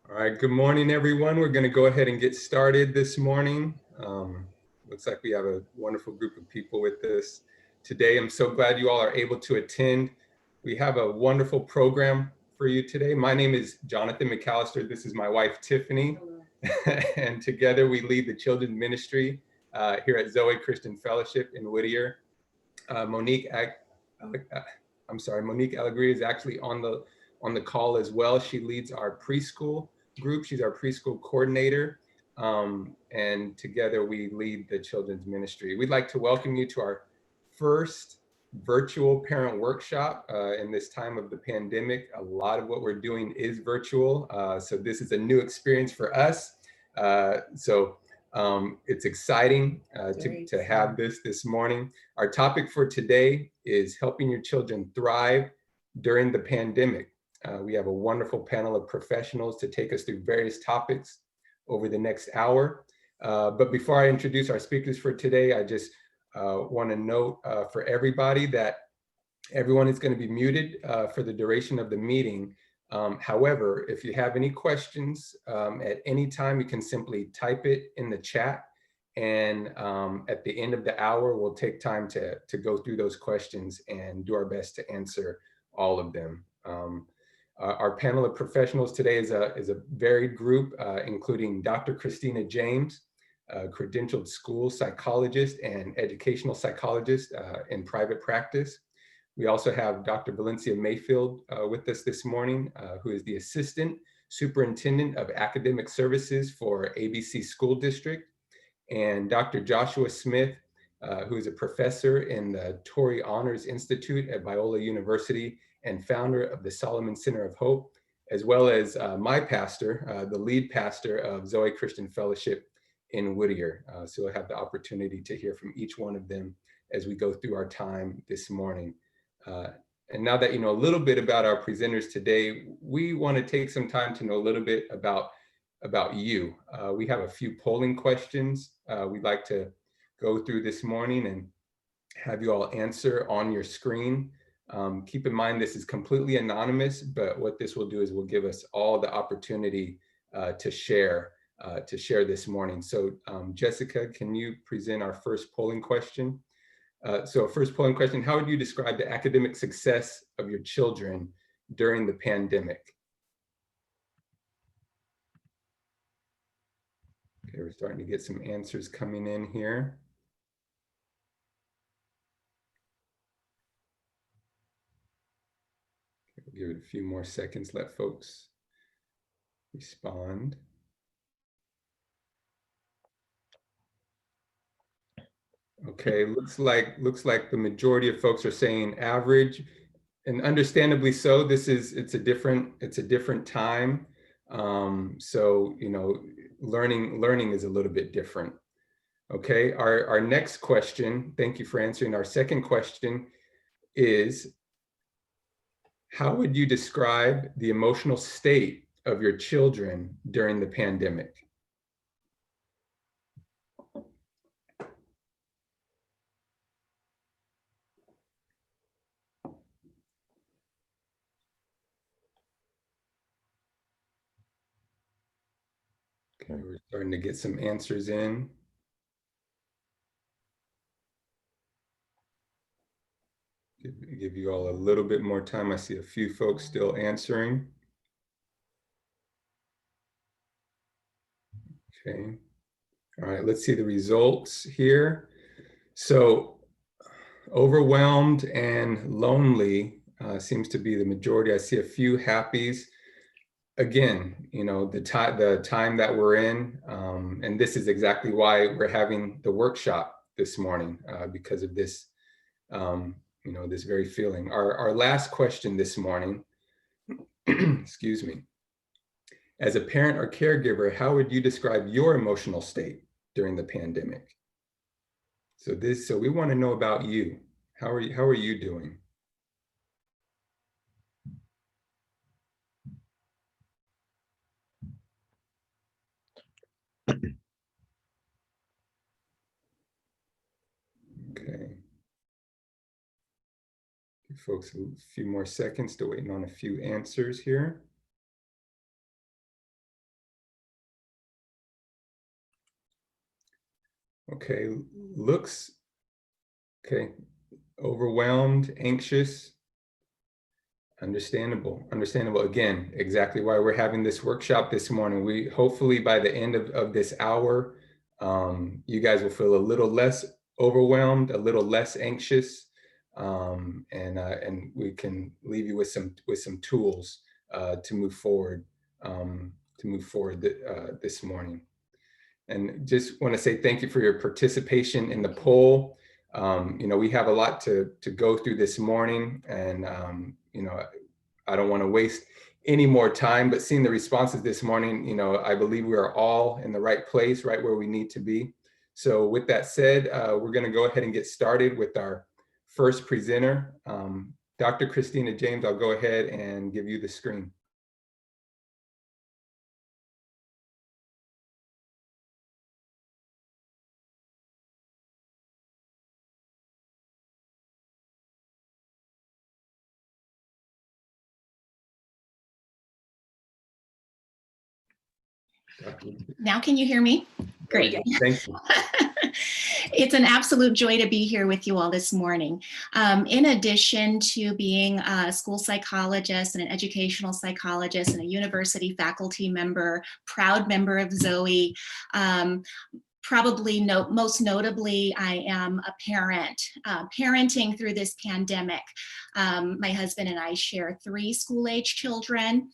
All right, good morning, everyone. We're going to go ahead and get started this morning. Looks like we have a wonderful group of people with us today. I'm so glad you all are able to attend. We have a wonderful program for you today. My name is Jonathan McAllister. This is my wife, Tiffany, and together we lead the children's ministry here at Zoe Christian Fellowship in Whittier. Monique Allegria is actually on the call as well. She leads our preschool group. She's our preschool coordinator. And together we lead the children's ministry. We'd like to welcome you to our first virtual parent workshop in this time of the pandemic. A lot of what we're doing is virtual. So this is a new experience for us. It's exciting to have this morning. Our topic for today is helping your children thrive during the pandemic. We have a wonderful panel of professionals to take us through various topics over the next hour. But before I introduce our speakers for today, I just want to note for everybody that everyone is going to be muted for the duration of the meeting. However, if you have any questions at any time, you can simply type it in the chat. And at the end of the hour, we'll take time to go through those questions and do our best to answer all of them. Our panel of professionals today is a varied group, including Dr. Christina James, a credentialed school psychologist and educational psychologist in private practice. We also have Dr. Valencia Mayfield with us this morning, who is the Assistant Superintendent of Academic Services for ABC School District, and Dr. Joshua Smith, who is a professor in the Torrey Honors Institute at Biola University and founder of the Solomon Center of Hope, as well as my pastor, the lead pastor of Zoe Christian Fellowship in Whittier. So we'll have the opportunity to hear from each one of them as we go through our time this morning. And now that you know a little bit about our presenters today, we want to take some time to know a little bit about you. We have a few polling questions we'd like to go through this morning and have you all answer on your screen. Keep in mind this is completely anonymous, but what this will do is will give us all the opportunity to share this morning. So Jessica, can you present our first polling question? So first polling question, how would you describe the academic success of your children during the pandemic? Okay, we're starting to get some answers coming in here. Okay, we'll give it a few more seconds, let folks respond. Okay, looks like the majority of folks are saying average, and understandably so. It's a different time. So you know, learning is a little bit different. Okay, our next question, thank you for answering. Our second question is, how would you describe the emotional state of your children during the pandemic? Okay, we're starting to get some answers in. Give you all a little bit more time. I see a few folks still answering. Okay. All right, let's see the results here. So overwhelmed and lonely seems to be the majority. I see a few happies. Again, you know, the time that we're in, and this is exactly why we're having the workshop this morning, because of this, you know, this very feeling. Our last question this morning, excuse me. As a parent or caregiver, how would you describe your emotional state during the pandemic? So we want to know about you. How are you doing? Okay. Give folks a few more seconds, still waiting on a few answers here. Okay, looks, okay, overwhelmed, anxious. Understandable. Again, exactly why we're having this workshop this morning. We hopefully by the end of this hour, you guys will feel a little less overwhelmed, a little less anxious, and we can leave you with some tools to move forward this morning. And just want to say thank you for your participation in the poll. We have a lot to go through this morning, and I don't want to waste any more time, but seeing the responses this morning, I believe we are all in the right place, right where we need to be. So with that said, we're going to go ahead and get started with our first presenter. Dr. Christina James, I'll go ahead and give you the screen. Now can you hear me? Great. Thank you. It's an absolute joy to be here with you all this morning. In addition to being a school psychologist and an educational psychologist and a university faculty member, proud member of Zoe, most notably, I am a parent, parenting through this pandemic. My husband and I share 3 school-age children.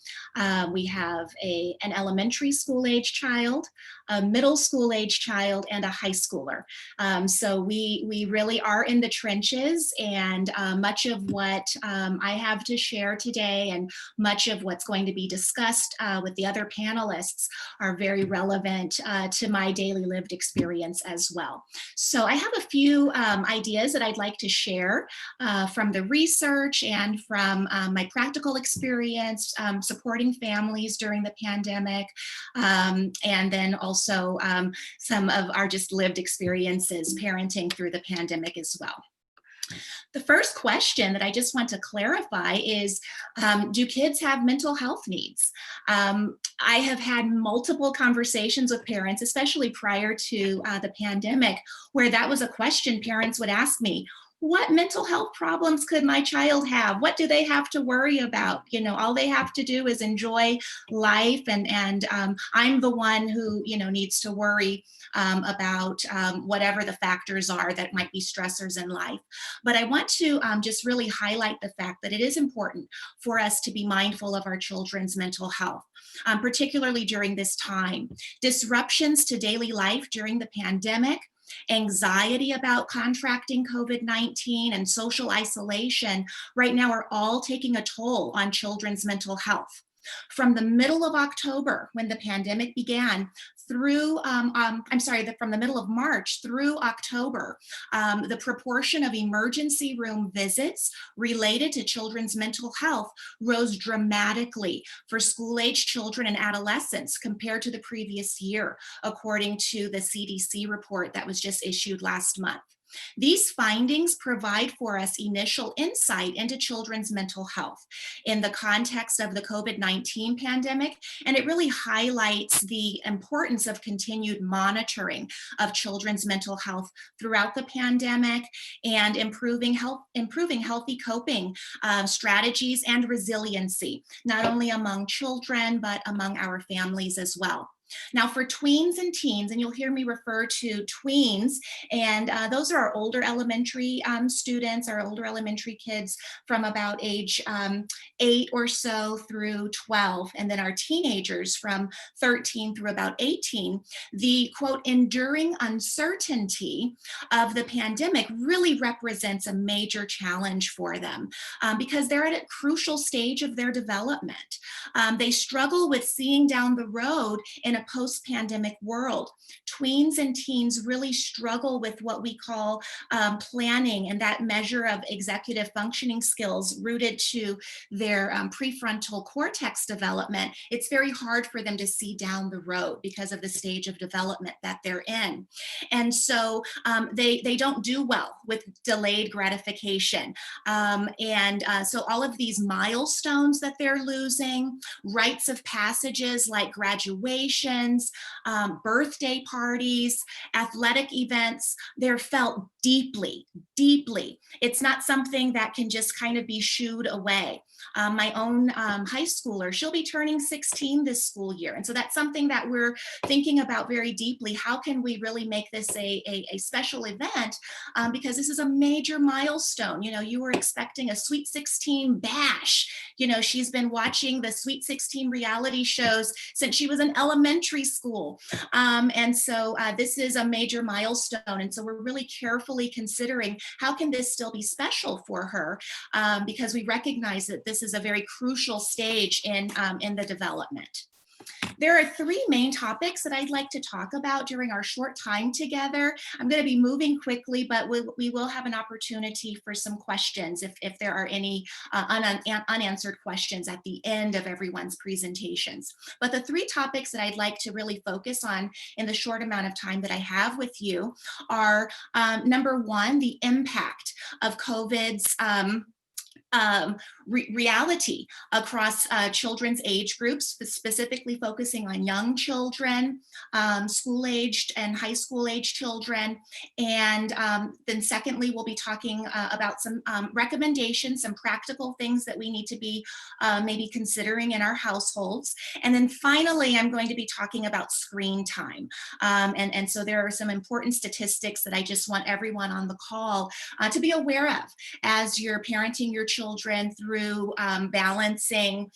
We have an elementary school-age child, a middle school-age child, and a high schooler. So we really are in the trenches, and much of what I have to share today and much of what's going to be discussed with the other panelists are very relevant to my daily lived experience as well. So I have a few ideas that I'd like to share from the research and from my practical experience supporting families during the pandemic, and then also some of our just lived experiences parenting through the pandemic as well. The first question that I just want to clarify is, do kids have mental health needs? I have had multiple conversations with parents, especially prior to the pandemic, where that was a question parents would ask me. What mental health problems could my child have? What do they have to worry about? All they have to do is enjoy life, and I'm the one who, needs to worry about whatever the factors are that might be stressors in life. But I want to just really highlight the fact that it is important for us to be mindful of our children's mental health, particularly during this time. Disruptions to daily life during the pandemic, anxiety about contracting COVID-19, and social isolation right now are all taking a toll on children's mental health. From the middle of October, when the pandemic began, through, from the middle of March through October, the proportion of emergency room visits related to children's mental health rose dramatically for school-age children and adolescents compared to the previous year, according to the CDC report that was just issued last month. These findings provide for us initial insight into children's mental health in the context of the COVID-19 pandemic, and it really highlights the importance of continued monitoring of children's mental health throughout the pandemic and improving healthy coping strategies and resiliency, not only among children, but among our families as well. Now for tweens and teens, and you'll hear me refer to tweens, and those are our older elementary students, our older elementary kids from about age 8 or so through 12, and then our teenagers from 13 through about 18. The quote, enduring uncertainty of the pandemic really represents a major challenge for them because they're at a crucial stage of their development. They struggle with seeing down the road in a post-pandemic world. Tweens and teens really struggle with what we call planning, and that measure of executive functioning skills rooted to their prefrontal cortex development. It's very hard for them to see down the road because of the stage of development that they're in. And so they don't do well with delayed gratification. So all of these milestones that they're losing, rites of passages like graduation functions, birthday parties, athletic events. They're felt deeply, deeply. It's not something that can just kind of be shooed away. My own high schooler, she'll be turning 16 this school year. And so that's something that we're thinking about very deeply. How can we really make this a special event? Because this is a major milestone. You know, you were expecting a Sweet 16 bash. You know, she's been watching the Sweet 16 reality shows since she was in elementary school. And so this is a major milestone. And so we're really carefully considering how can this still be special for her, because we recognize that this is a very crucial stage in the development. There are three main topics that I'd like to talk about during our short time together. I'm going to be moving quickly, but we will have an opportunity for some questions if there are any unanswered questions at the end of everyone's presentations. But the three topics that I'd like to really focus on in the short amount of time that I have with you are, number one, the impact of COVID's reality across children's age groups, specifically focusing on young children, school-aged and high school-age children. And then secondly, we'll be talking about some recommendations, some practical things that we need to be maybe considering in our households. And then finally, I'm going to be talking about screen time. And so there are some important statistics that I just want everyone on the call to be aware of as you're parenting your children through balancing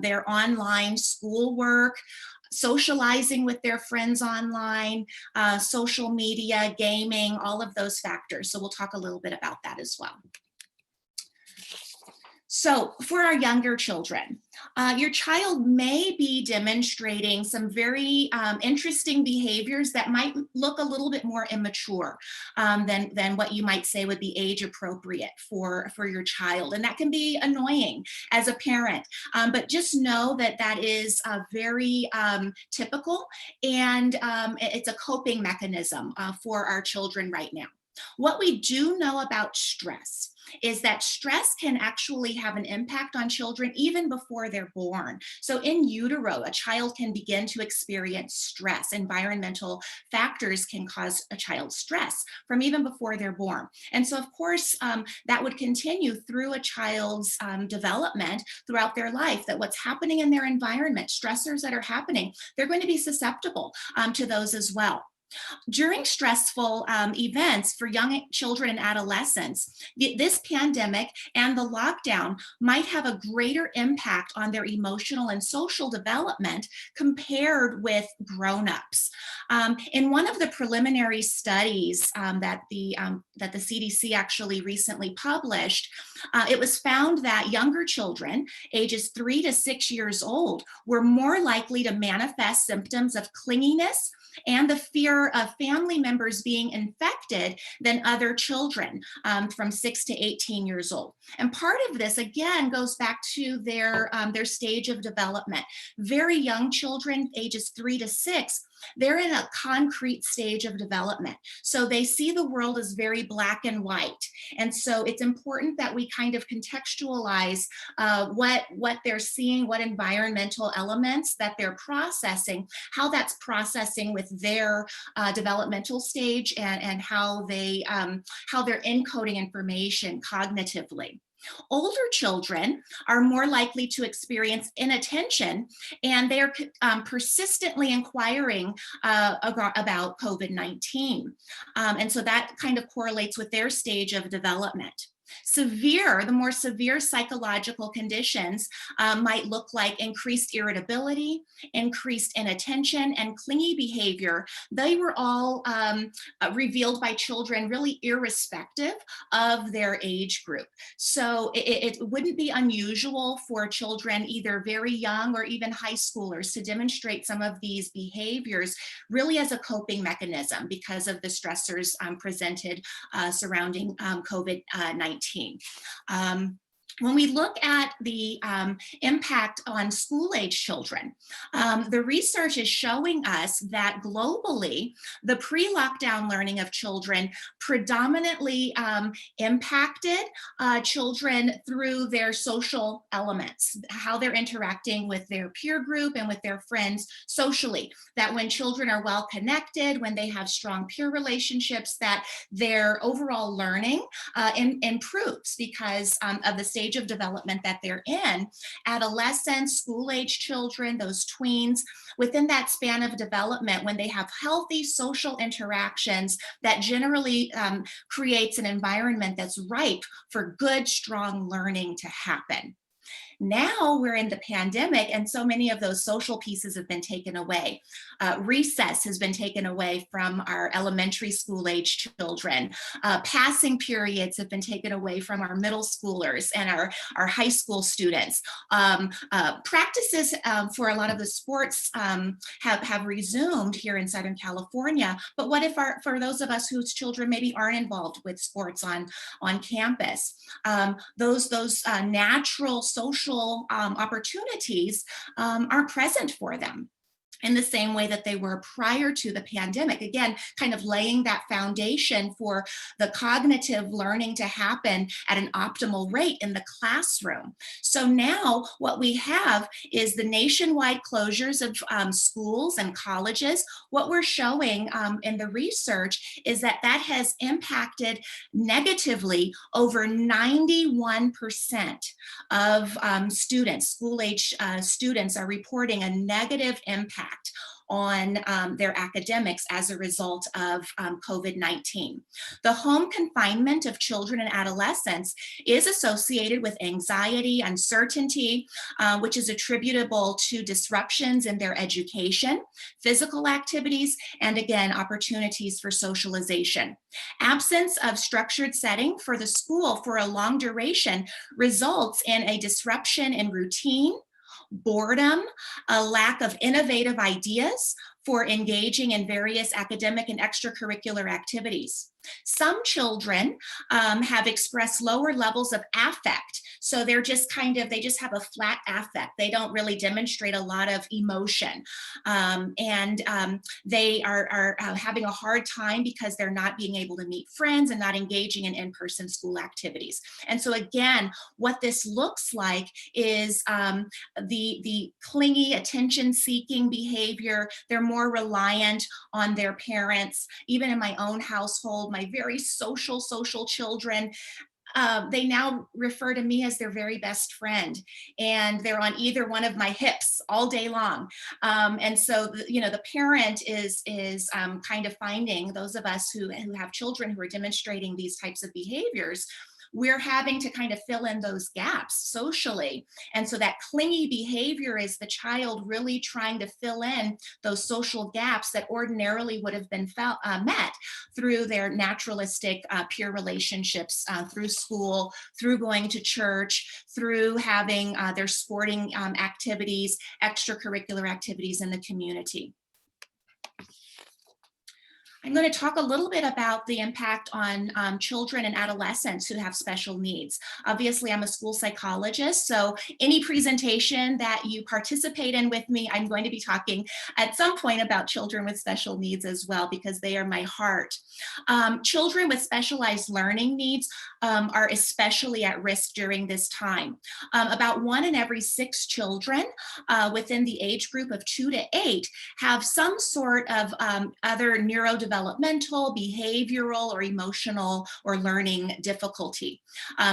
their online schoolwork, socializing with their friends online, social media, gaming, all of those factors. So we'll talk a little bit about that as well. So for our younger children, your child may be demonstrating some very interesting behaviors that might look a little bit more immature than what you might say would be age appropriate for your child. And that can be annoying as a parent, but just know that that is very typical, and it's a coping mechanism for our children right now. What we do know about stress is that stress can actually have an impact on children even before they're born. So in utero, a child can begin to experience stress. Environmental factors can cause a child stress from even before they're born. And so of course, that would continue through a child's development throughout their life, that what's happening in their environment, stressors that are happening, they're going to be susceptible to those as well. During stressful events for young children and adolescents, this pandemic and the lockdown might have a greater impact on their emotional and social development compared with grown-ups. In one of the preliminary studies that the CDC actually recently published, it was found that younger children, ages 3 to 6 years old, were more likely to manifest symptoms of clinginess and the fear of family members being infected than other children from 6 to 18 years old. And part of this, again, goes back to their stage of development. Very young children, ages 3 to 6, they're in a concrete stage of development. So they see the world as very black and white. And so it's important that we kind of contextualize what they're seeing, what environmental elements that they're processing, how that's processing with their developmental stage, and how they're encoding information cognitively. Older children are more likely to experience inattention, and they are persistently inquiring about COVID-19. And so that kind of correlates with their stage of development. The more severe psychological conditions might look like increased irritability, increased inattention, and clingy behavior. They were all revealed by children really irrespective of their age group. So it wouldn't be unusual for children, either very young or even high schoolers, to demonstrate some of these behaviors really as a coping mechanism because of the stressors presented surrounding COVID-19. When we look at the impact on school-age children, the research is showing us that globally, the pre-lockdown learning of children predominantly impacted children through their social elements, how they're interacting with their peer group and with their friends socially. That when children are well connected, when they have strong peer relationships, that their overall learning improves because of the stage of development that they're in. Adolescents, school-age children, those tweens, within that span of development, when they have healthy social interactions, that generally creates an environment that's ripe for good, strong learning to happen. Now we're in the pandemic, and so many of those social pieces have been taken away. Recess has been taken away from our elementary school age children. Passing periods have been taken away from our middle schoolers and our high school students. Practices for a lot of the sports have resumed here in Southern California, but what if for those of us whose children maybe aren't involved with sports on campus? Those natural social opportunities aren't present for them in the same way that they were prior to the pandemic. Again, kind of laying that foundation for the cognitive learning to happen at an optimal rate in the classroom. So now what we have is the nationwide closures of schools and colleges. What we're showing in the research is that that has impacted negatively over 91% of students, school-age students are reporting a negative impact on their academics as a result of COVID-19. The home confinement of children and adolescents is associated with anxiety, uncertainty, which is attributable to disruptions in their education, physical activities, and again, opportunities for socialization. Absence of structured setting for the school for a long duration results in a disruption in routine, boredom, a lack of innovative ideas for engaging in various academic and extracurricular activities. Some children have expressed lower levels of affect. So they're just they just have a flat affect. They don't really demonstrate a lot of emotion. They are having a hard time because they're not being able to meet friends and not engaging in in-person school activities. And so again, what this looks like is the clingy, attention-seeking behavior. They're more reliant on their parents. Even in my own household, my very social children, they now refer to me as their very best friend, and they're on either one of my hips all day long. And so, the parent is kind of finding, those of us who have children who are demonstrating these types of behaviors, we're having to kind of fill in those gaps socially. And so that clingy behavior is the child really trying to fill in those social gaps that ordinarily would have been met through their naturalistic peer relationships, through school, through going to church, through having their sporting activities, extracurricular activities in the community. I'm going to talk a little bit about the impact on children and adolescents who have special needs. Obviously, I'm a school psychologist, so any presentation that you participate in with me, I'm going to be talking at some point about children with special needs as well, because they are my heart. Children with specialized learning needs are especially at risk during this time. About 1 in every 6 children within the age group of 2 to 8 have some sort of other neurodevelopmental, behavioral, or emotional or learning difficulty.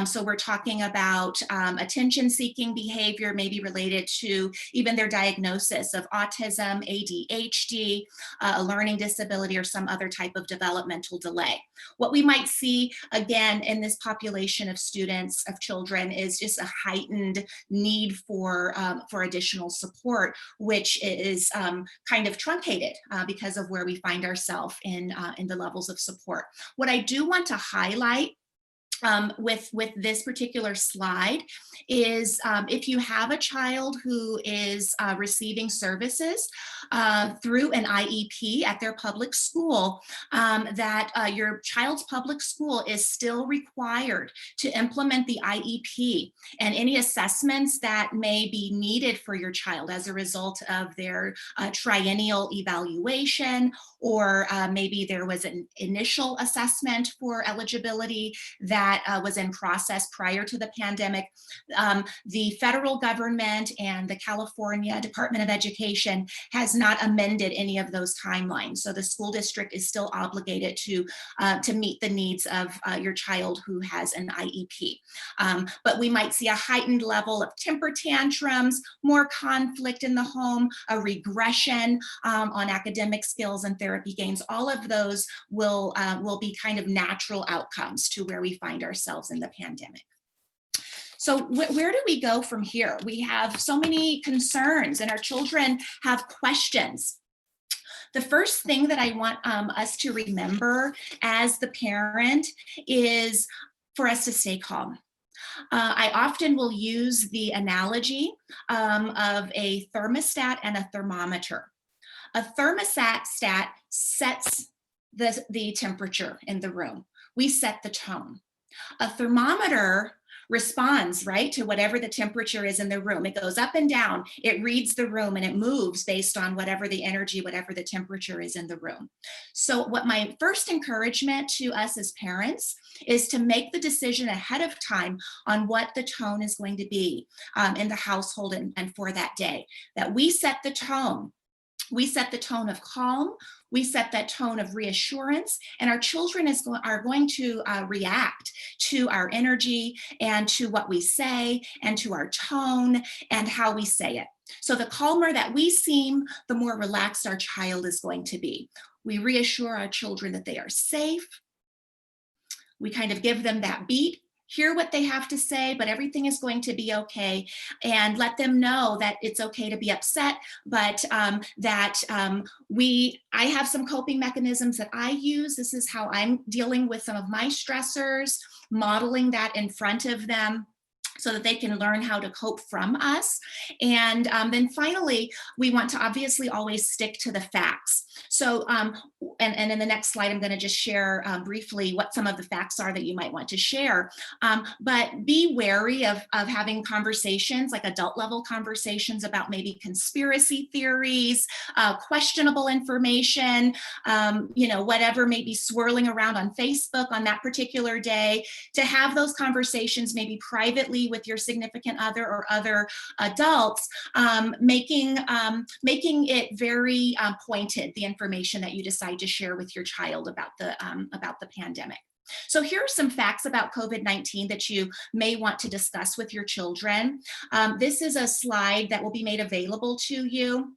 So we're talking about attention-seeking behavior, maybe related to even their diagnosis of autism, ADHD, a learning disability, or some other type of developmental delay. What we might see again in this population of students, of children, is just a heightened need for additional support, which is kind of truncated because of where we find ourselves in the levels of support. What I do want to highlight with this particular slide is if you have a child who is receiving services through an IEP at their public school, that your child's public school is still required to implement the IEP and any assessments that may be needed for your child as a result of their triennial evaluation, or maybe there was an initial assessment for eligibility that was in process prior to the pandemic. The federal government and the California Department of Education has not amended any of those timelines. So the school district is still obligated to meet the needs of your child who has an IEP. But we might see a heightened level of temper tantrums, more conflict in the home, a regression on academic skills and therapy gains. All of those will be kind of natural outcomes to where we find ourselves in the pandemic. So where do we go from here? We have so many concerns and our children have questions. The first thing that I want us to remember as the parent is for us to stay calm. I often will use the analogy of a thermostat and a thermometer. A thermostat sets the temperature in the room. We set the tone. A thermometer responds, right, to whatever the temperature is in the room. It goes up and down, it reads the room, and it moves based on whatever the energy, whatever the temperature is in the room. So what my first encouragement to us as parents is to make the decision ahead of time on what the tone is going to be in the household and for that day, that we set the tone. We set the tone of calm, we set that tone of reassurance, and our children are going to react to our energy and to what we say and to our tone and how we say it. So the calmer that we seem, the more relaxed our child is going to be. We reassure our children that they are safe. We kind of give them that beat, hear what they have to say, but everything is going to be okay, and let them know that it's okay to be upset, but I have some coping mechanisms that I use. This is how I'm dealing with some of my stressors, modeling that in front of them so that they can learn how to cope from us. And then finally, we want to obviously always stick to the facts. So, and in the next slide, I'm going to just share briefly what some of the facts are that you might want to share. But be wary of having conversations, like adult level conversations about maybe conspiracy theories, questionable information, whatever may be swirling around on Facebook on that particular day. To have those conversations maybe privately with your significant other or other adults, making it very pointed, the information that you decide to share with your child about the pandemic. So here are some facts about COVID-19 that you may want to discuss with your children. This is a slide that will be made available to you.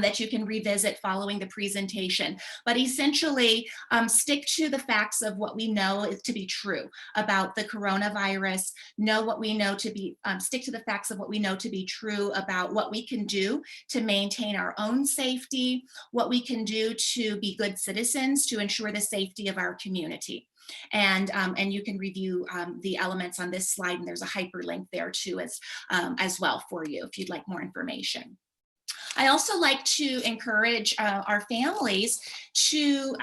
That you can revisit following the presentation. But essentially, stick to the facts of what we know is to be true about the coronavirus, stick to the facts of what we know to be true about what we can do to maintain our own safety, what we can do to be good citizens to ensure the safety of our community. And you can review the elements on this slide, and there's a hyperlink there too as well for you if you'd like more information. I also like to encourage our families to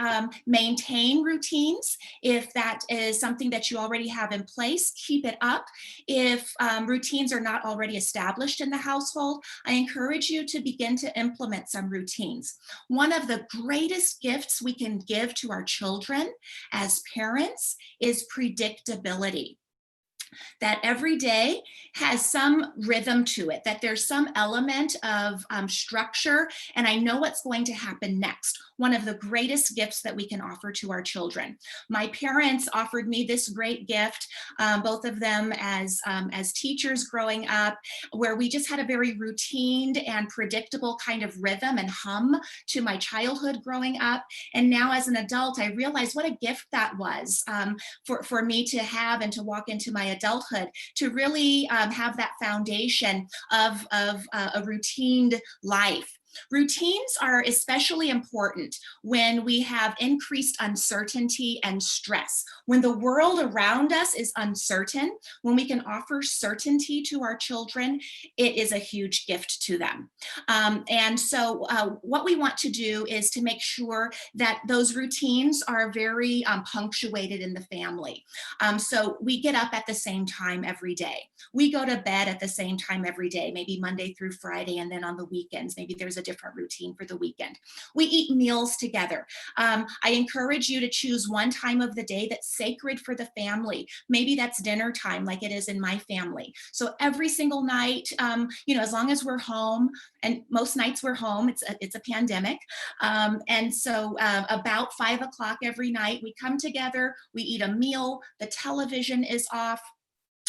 maintain routines. If that is something that you already have in place, keep it up. If routines are not already established in the household, I encourage you to begin to implement some routines. One of the greatest gifts we can give to our children as parents is predictability. That every day has some rhythm to it, that there's some element of structure, and I know what's going to happen next. One of the greatest gifts that we can offer to our children. My parents offered me this great gift, both of them as teachers growing up, where we just had a very routine and predictable kind of rhythm and hum to my childhood growing up. And now as an adult, I realized what a gift that was for me to have and to walk into my adulthood, to really have that foundation of a routined life. Routines are especially important when we have increased uncertainty and stress. When the world around us is uncertain, when we can offer certainty to our children, it is a huge gift to them. And so what we want to do is to make sure that those routines are very punctuated in the family. So we get up at the same time every day. We go to bed at the same time every day, maybe Monday through Friday, and then on the weekends, maybe there's a different routine for the weekend. We eat meals together. I encourage you to choose one time of the day that's sacred for the family. Maybe that's dinner time, like it is in my family. So every single night, as long as we're home, and most nights we're home, it's a pandemic. And so about 5 o'clock every night, we come together, we eat a meal, the television is off.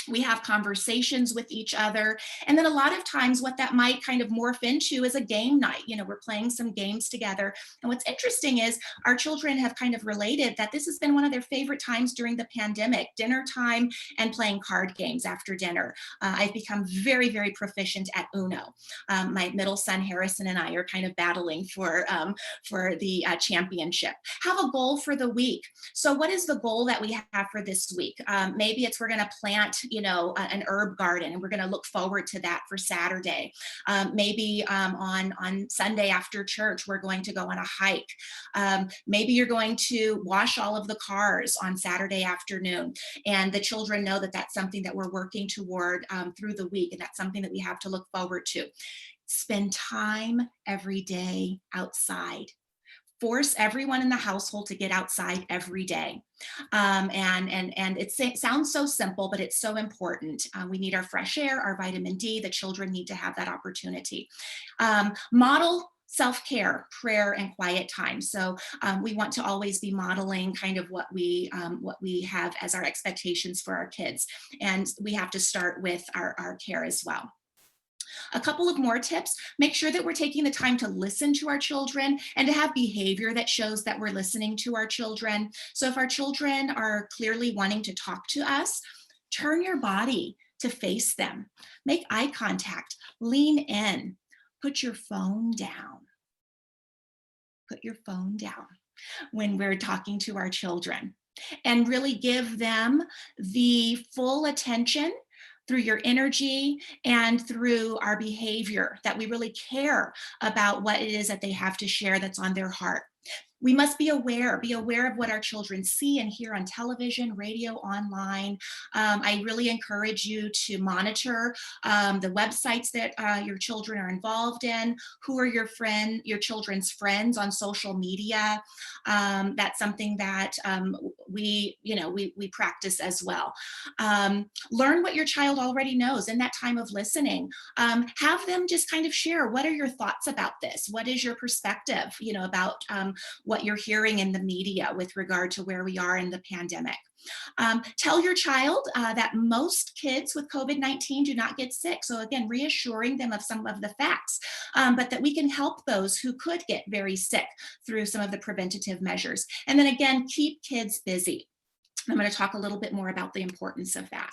We have conversations with each other. And then a lot of times what that might kind of morph into is a game night. We're playing some games together. And what's interesting is our children have kind of related that this has been one of their favorite times during the pandemic, dinner time and playing card games after dinner. I've become very, very proficient at Uno. My middle son, Harrison, and I are kind of battling for the championship. Have a goal for the week. So what is the goal that we have for this week? Maybe it's we're going to plant an herb garden, and we're going to look forward to that for Saturday. Maybe on Sunday after church, we're going to go on a hike. Maybe you're going to wash all of the cars on Saturday afternoon, and the children know that that's something that we're working toward through the week, and that's something that we have to look forward to. Spend time every day outside. Force everyone in the household to get outside every day. And it sounds so simple, but it's so important. We need our fresh air, our vitamin D. The children need to have that opportunity. Model self-care, prayer, and quiet time. So we want to always be modeling kind of what we have as our expectations for our kids. And we have to start with our care as well. A couple of more tips: make sure that we're taking the time to listen to our children and to have behavior that shows that we're listening to our children. So if our children are clearly wanting to talk to us, turn your body to face them. Make eye contact, lean in, put your phone down. Put your phone down when we're talking to our children, and really give them the full attention through your energy and through our behavior, that we really care about what it is that they have to share that's on their heart. We must be aware of what our children see and hear on television, radio, online. I really encourage you to monitor the websites that your children are involved in. Who are your children's friends on social media? That's something that we practice as well. Learn what your child already knows in that time of listening. Have them just kind of share, what are your thoughts about this? What is your perspective, about what you're hearing in the media with regard to where we are in the pandemic. Tell your child that most kids with COVID-19 do not get sick. So again, reassuring them of some of the facts, but that we can help those who could get very sick through some of the preventative measures. And then again, keep kids busy. I'm going to talk a little bit more about the importance of that.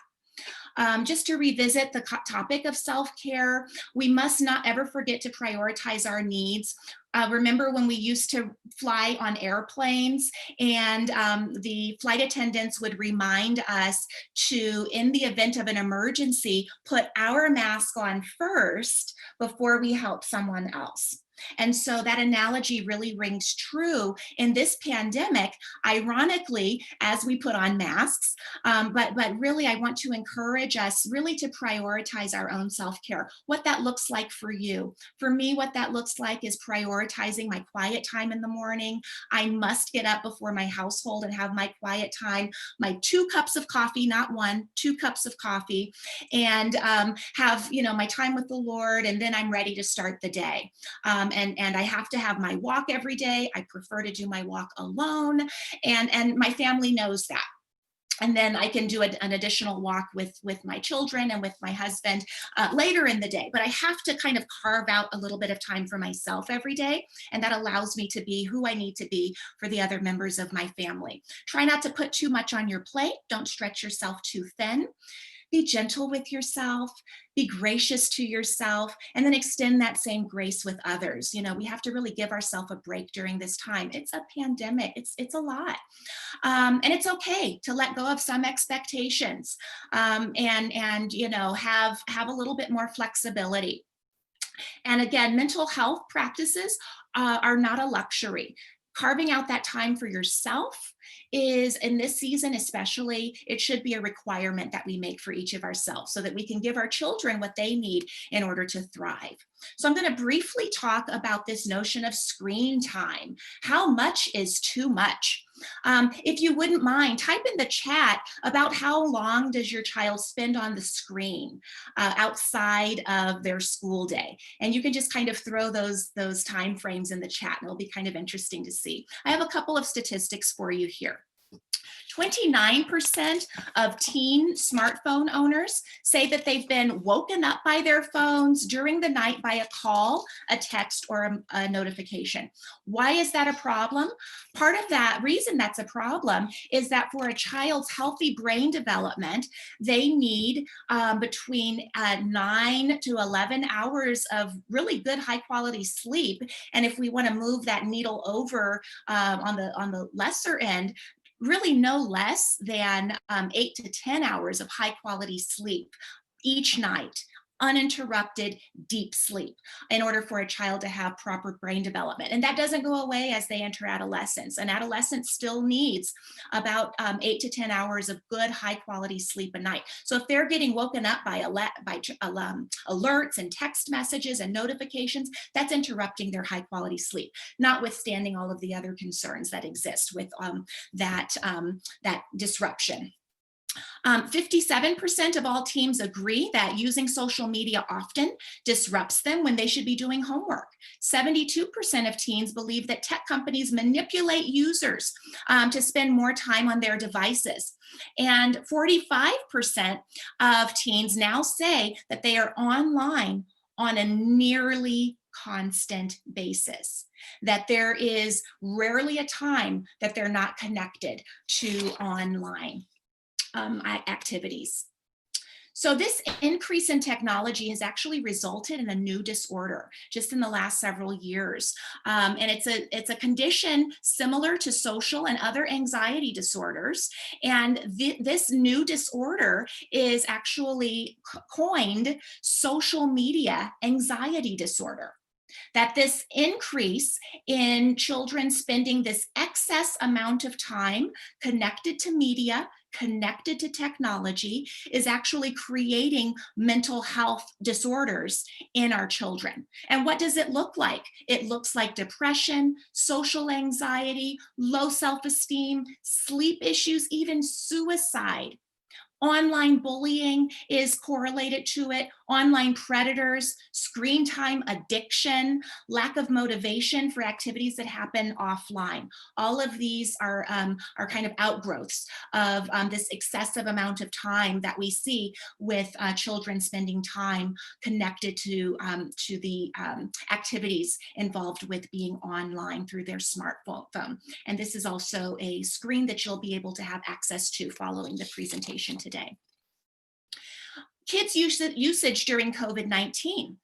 Just to revisit the topic of self-care, we must not ever forget to prioritize our needs. Remember when we used to fly on airplanes, and the flight attendants would remind us to, in the event of an emergency, put our mask on first before we help someone else. And so that analogy really rings true in this pandemic, ironically, as we put on masks. But really, I want to encourage us really to prioritize our own self-care, what that looks like for you. For me, what that looks like is prioritizing my quiet time in the morning. I must get up before my household and have my quiet time, my 2 cups of coffee, not 1, 2 cups of coffee, and have my time with the Lord, and then I'm ready to start the day. And I have to have my walk every day. I prefer to do my walk alone, and my family knows that. And then I can do an additional walk with my children and with my husband later in the day. But I have to kind of carve out a little bit of time for myself every day. And that allows me to be who I need to be for the other members of my family. Try not to put too much on your plate. Don't stretch yourself too thin. Be gentle with yourself, be gracious to yourself, and then extend that same grace with others. You know, we have to really give ourselves a break during this time. It's a pandemic, it's a lot. And it's okay to let go of some expectations, and you know, have a little bit more flexibility. And again, mental health practices are not a luxury. Carving out that time for yourself is, in this season especially, it should be a requirement that we make for each of ourselves so that we can give our children what they need in order to thrive. So I'm going to briefly talk about this notion of screen time. How much is too much? If you wouldn't mind, type in the chat about how long does your child spend on the screen outside of their school day. And you can just kind of throw those time frames in the chat, and it'll be kind of interesting to see. I have a couple of statistics for you here. 29% of teen smartphone owners say that they've been woken up by their phones during the night by a call, a text, or a notification. Why is that a problem? Part of that reason that's a problem is that for a child's healthy brain development, they need between 9 to 11 hours of really good high quality sleep. And if we want to move that needle over on the lesser end, really no less than 8 to 10 hours of high quality sleep each night, uninterrupted deep sleep, in order for a child to have proper brain development. And that doesn't go away as they enter adolescence. An adolescent still needs about 8 to 10 hours of good high quality sleep a night. So if they're getting woken up by alerts and text messages and notifications, that's interrupting their high quality sleep, notwithstanding all of the other concerns that exist with that disruption. 57% of all teams agree that using social media often disrupts them when they should be doing homework. 72% of teens believe that tech companies manipulate users to spend more time on their devices. And 45% of teens now say that they are online on a nearly constant basis, that there is rarely a time that they're not connected to online activities. So this increase in technology has actually resulted in a new disorder just in the last several years. And it's a condition similar to social and other anxiety disorders. And this new disorder is actually coined social media anxiety disorder. That this increase in children spending this excess amount of time connected to media, connected to technology, is actually creating mental health disorders in our children. And what does it look like? It looks like depression, social anxiety, low self-esteem, sleep issues, even suicide. Online bullying is correlated to it, online predators, screen time addiction, lack of motivation for activities that happen offline. All of these are kind of outgrowths of this excessive amount of time that we see with children spending time connected to the activities involved with being online through their smartphone. And this is also a screen that you'll be able to have access to following the presentation today. Kids' usage during COVID-19.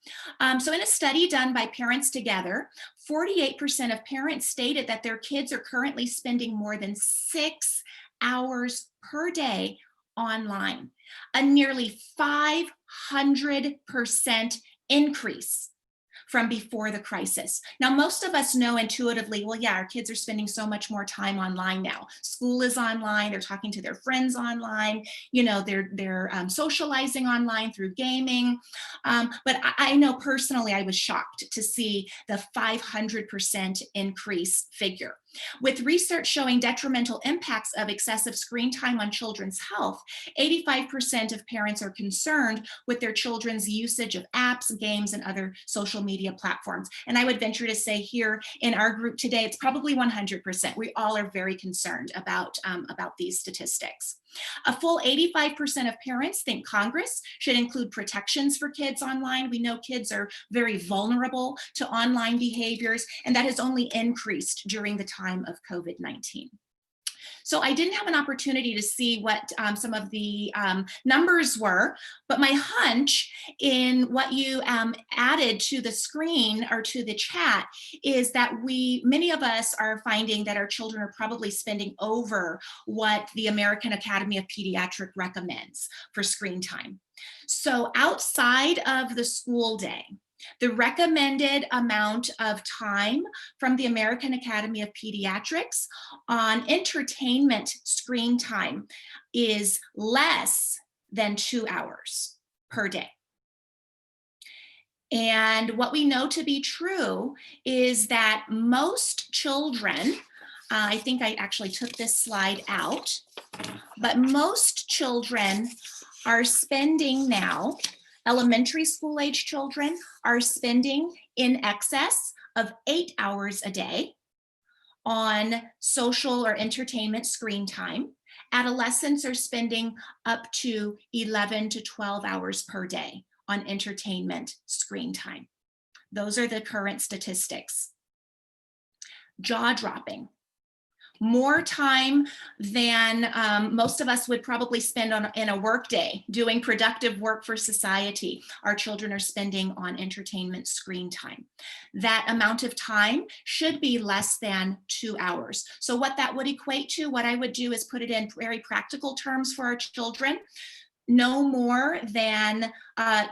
So in a study done by Parents Together, 48% of parents stated that their kids are currently spending more than 6 hours per day online, a nearly 500% increase from before the crisis. Now, most of us know intuitively, well, yeah, our kids are spending so much more time online now. School is online, they're talking to their friends online, you know, they're socializing online through gaming. But I know personally, I was shocked to see the 500% increase figure. With research showing detrimental impacts of excessive screen time on children's health, 85% of parents are concerned with their children's usage of apps, games, and other social media platforms. And I would venture to say here in our group today, it's probably 100%. We all are very concerned about these statistics. A full 85% of parents think Congress should include protections for kids online. We know kids are very vulnerable to online behaviors, and that has only increased during the time of COVID-19. So I didn't have an opportunity to see what some of the numbers were, but my hunch in what you added to the screen or to the chat is that many of us are finding that our children are probably spending over what the American Academy of Pediatrics recommends for screen time. So outside of the school day, the recommended amount of time from the American Academy of Pediatrics on entertainment screen time is less than 2 hours per day. And what we know to be true is that most children, I think I actually took this slide out, but most children are spending now, elementary school age children are spending in excess of 8 hours a day on social or entertainment screen time. Adolescents are spending up to 11 to 12 hours per day on entertainment screen time. Those are the current statistics. Jaw-dropping. More time than most of us would probably spend in a work day doing productive work for society, our children are spending on entertainment screen time. That amount of time should be less than 2 hours. So what that would equate to, what I would do is put it in very practical terms for our children. No more than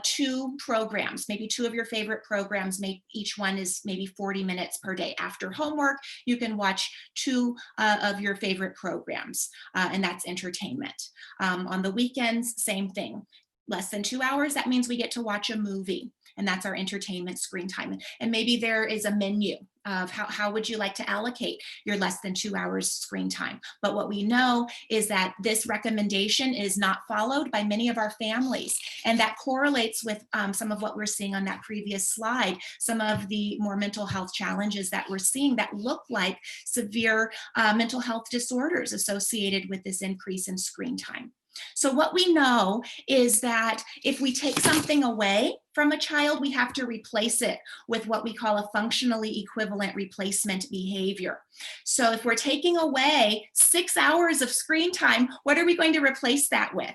2 programs, maybe 2 of your favorite programs. Each one is maybe 40 minutes per day. After homework, you can watch 2 of your favorite programs, and that's entertainment. On the weekends, same thing. Less than 2 hours, that means we get to watch a movie, and that's our entertainment screen time. And maybe there is a menu of how would you like to allocate your less than 2 hours screen time. But what we know is that this recommendation is not followed by many of our families. And that correlates with some of what we're seeing on that previous slide, some of the more mental health challenges that we're seeing that look like severe mental health disorders associated with this increase in screen time. So what we know is that if we take something away from a child, we have to replace it with what we call a functionally equivalent replacement behavior. So if we're taking away 6 hours of screen time, what are we going to replace that with?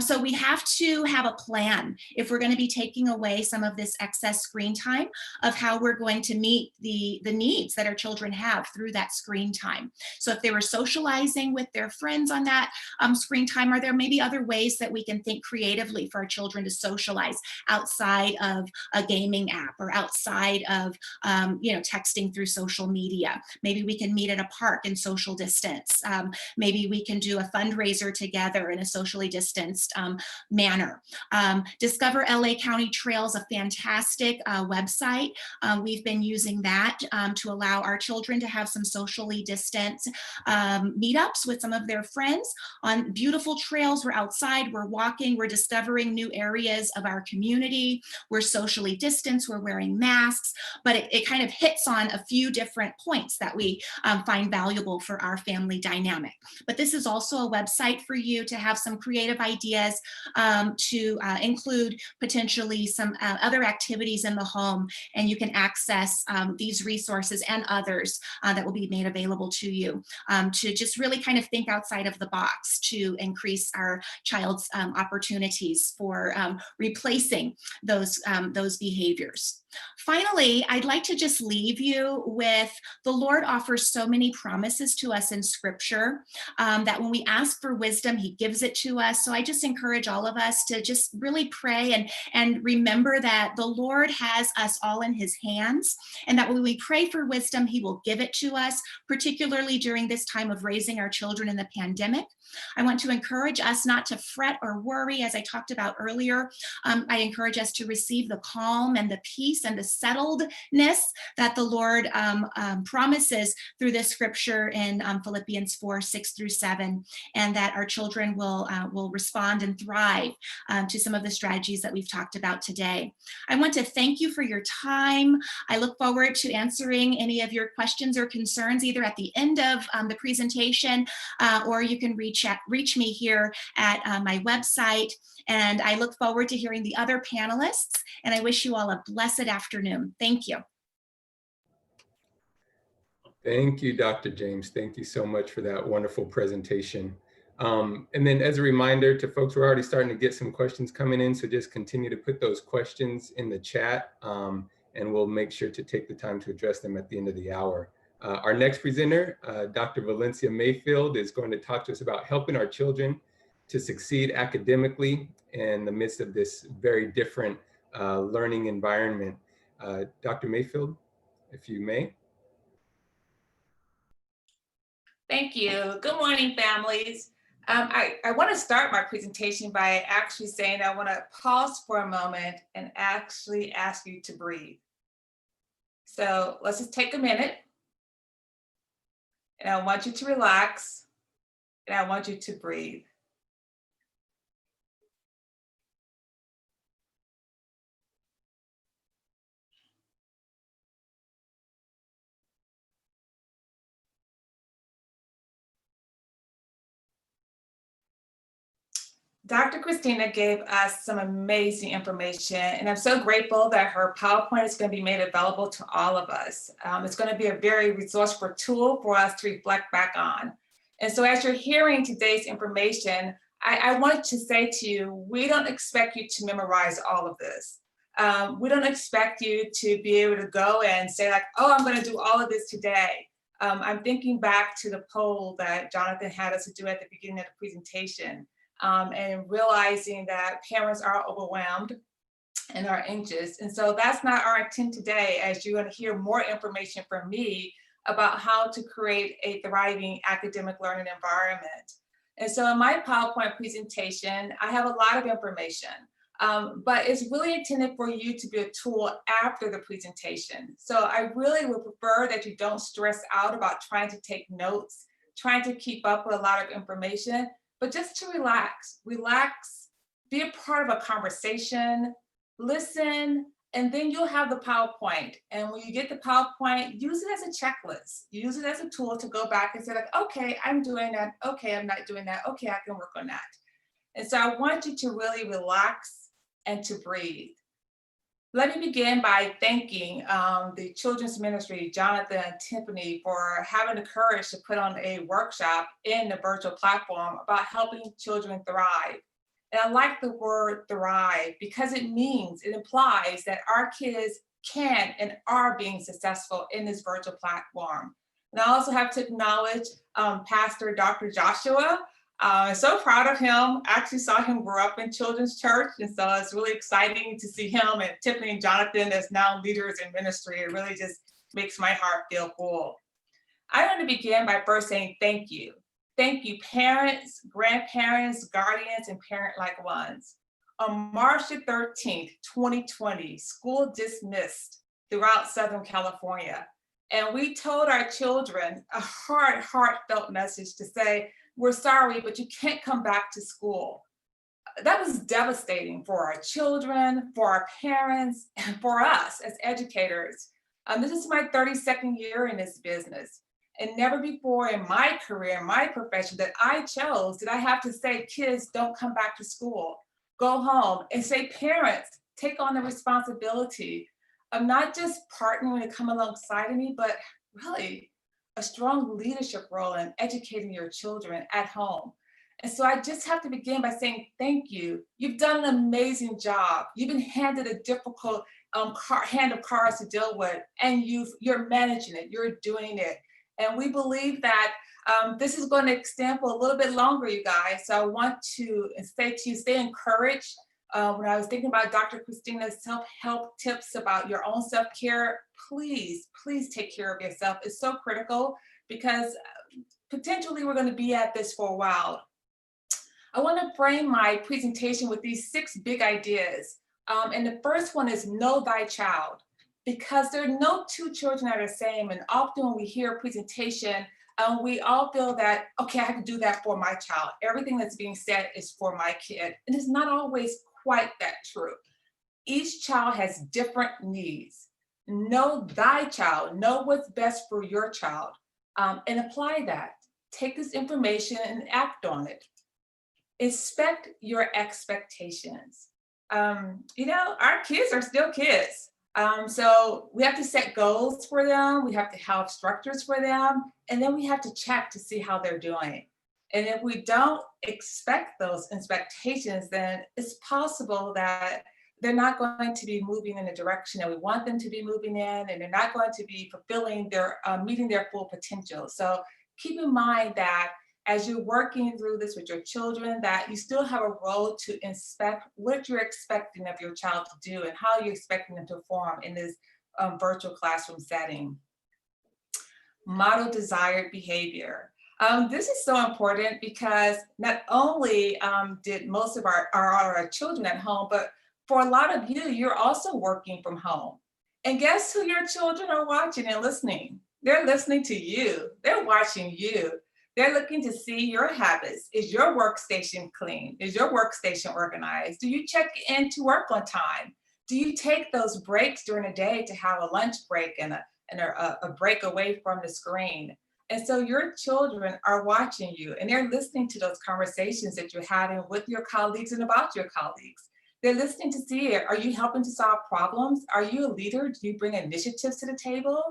So we have to have a plan if we're going to be taking away some of this excess screen time of how we're going to meet the needs that our children have through that screen time. So if they were socializing with their friends on that screen time, are there maybe other ways that we can think creatively for our children to socialize outside of a gaming app or outside of texting through social media? Maybe we can meet at a park and social distance. Maybe we can do a fundraiser together in a socially distanced manner. Discover LA County Trails, a fantastic website. We've been using that to allow our children to have some socially distanced meetups with some of their friends on beautiful trails. We're outside, we're walking, we're discovering new areas of our community. We're socially distanced, we're wearing masks, but it kind of hits on a few different points that we find valuable for our family dynamic. But this is also a website for you to have some creative ideas to include potentially some other activities in the home, and you can access these resources and others that will be made available to you to just really kind of think outside of the box to increase our child's opportunities for replacing those behaviors. Finally, I'd like to just leave you with the Lord offers so many promises to us in Scripture that when we ask for wisdom, He gives it to us. So I just encourage all of us to just really pray and remember that the Lord has us all in His hands, and that when we pray for wisdom, He will give it to us, particularly during this time of raising our children in the pandemic. I want to encourage us not to fret or worry, as I talked about earlier. I encourage us to receive the calm and the peace and the settledness that the Lord promises through this scripture in Philippians 4:6-7, and that our children will respond and thrive to some of the strategies that we've talked about today. I want to thank you for your time. I look forward to answering any of your questions or concerns either at the end of the presentation or you can reach me here at my website. And I look forward to hearing the other panelists, and I wish you all a blessed afternoon. Thank you. Thank you, Dr. James. Thank you so much for that wonderful presentation. And then as a reminder to folks, we're already starting to get some questions coming in, so just continue to put those questions in the chat, and we'll make sure to take the time to address them at the end of the hour. Our next presenter, Dr. Valencia Mayfield, is going to talk to us about helping our children to succeed academically in the midst of this very different learning environment. Dr. Mayfield, if you may. Thank you. Good morning, families. I want to start my presentation by actually saying I want to pause for a moment and actually ask you to breathe. So let's just take a minute. And I want you to relax. And I want you to breathe. Dr. Christina gave us some amazing information, and I'm so grateful that her PowerPoint is going to be made available to all of us. It's going to be a very resourceful tool for us to reflect back on. And so as you're hearing today's information, I want to say to you, we don't expect you to memorize all of this. We don't expect you to be able to go and say like, oh, I'm going to do all of this today. I'm thinking back to the poll that Jonathan had us to do at the beginning of the presentation. And realizing that parents are overwhelmed and are anxious. And so that's not our intent today, as you're going to hear more information from me about how to create a thriving academic learning environment. And so in my PowerPoint presentation, I have a lot of information, but it's really intended for you to be a tool after the presentation. So I really would prefer that you don't stress out about trying to take notes, trying to keep up with a lot of information, but just to relax, be a part of a conversation, listen, and then you'll have the PowerPoint. And when you get the PowerPoint, use it as a checklist. Use it as a tool to go back and say like, okay, I'm doing that. Okay, I'm not doing that. Okay, I can work on that. And so I want you to really relax and to breathe. Let me begin by thanking the Children's Ministry, Jonathan and Tiffany, for having the courage to put on a workshop in the virtual platform about helping children thrive. And I like the word thrive because it implies that our kids can and are being successful in this virtual platform. And I also have to acknowledge Pastor Dr. Joshua. I'm so proud of him. I actually saw him grow up in children's church. And so it's really exciting to see him and Tiffany and Jonathan as now leaders in ministry. It really just makes my heart feel full. I want to begin by first saying thank you. Thank you, parents, grandparents, guardians, and parent-like ones. On March the 13th, 2020, school dismissed throughout Southern California. And we told our children a heartfelt message to say, we're sorry, but you can't come back to school. That was devastating for our children, for our parents, and for us as educators. This is my 32nd year in this business. And never before in my career, my profession that I chose, did I have to say, kids, don't come back to school. Go home. And say, parents, take on the responsibility of not just partnering to come alongside of me, but really a strong leadership role in educating your children at home. And so I just have to begin by saying thank you. You've done an amazing job. You've been handed a difficult hand of cards to deal with, and you're managing it, you're doing it. And we believe that this is going to extend for a little bit longer, you guys. So I want to say to you, stay encouraged. When I was thinking about Dr. Christina's self-help tips about your own self-care, please take care of yourself. It's so critical because potentially we're going to be at this for a while. I want to frame my presentation with these 6 big ideas. And the first one is know thy child, because there are no 2 children that are the same. And often when we hear a presentation, we all feel that, okay, I have to do that for my child. Everything that's being said is for my kid. And it's not always quite that true. Each child has different needs. Know thy child, know what's best for your child, and apply that. Take this information and act on it. Inspect your expectations. Our kids are still kids. So we have to set goals for them. We have to have structures for them. And then we have to check to see how they're doing. And if we don't expect those expectations, then it's possible that they're not going to be moving in the direction that we want them to be moving in, and they're not going to be fulfilling their, meeting their full potential. So keep in mind that as you're working through this with your children, that you still have a role to inspect what you're expecting of your child to do and how you're expecting them to perform in this virtual classroom setting. Model desired behavior. This is so important because not only did most of our children at home, but for a lot of you, you're also working from home. And guess who your children are watching and listening? They're listening to you. They're watching you. They're looking to see your habits. Is your workstation clean? Is your workstation organized? Do you check in to work on time? Do you take those breaks during the day to have a lunch break and a break away from the screen? And so your children are watching you and they're listening to those conversations that you're having with your colleagues and about your colleagues. They're listening to see it. Are you helping to solve problems? Are you a leader? Do you bring initiatives to the table?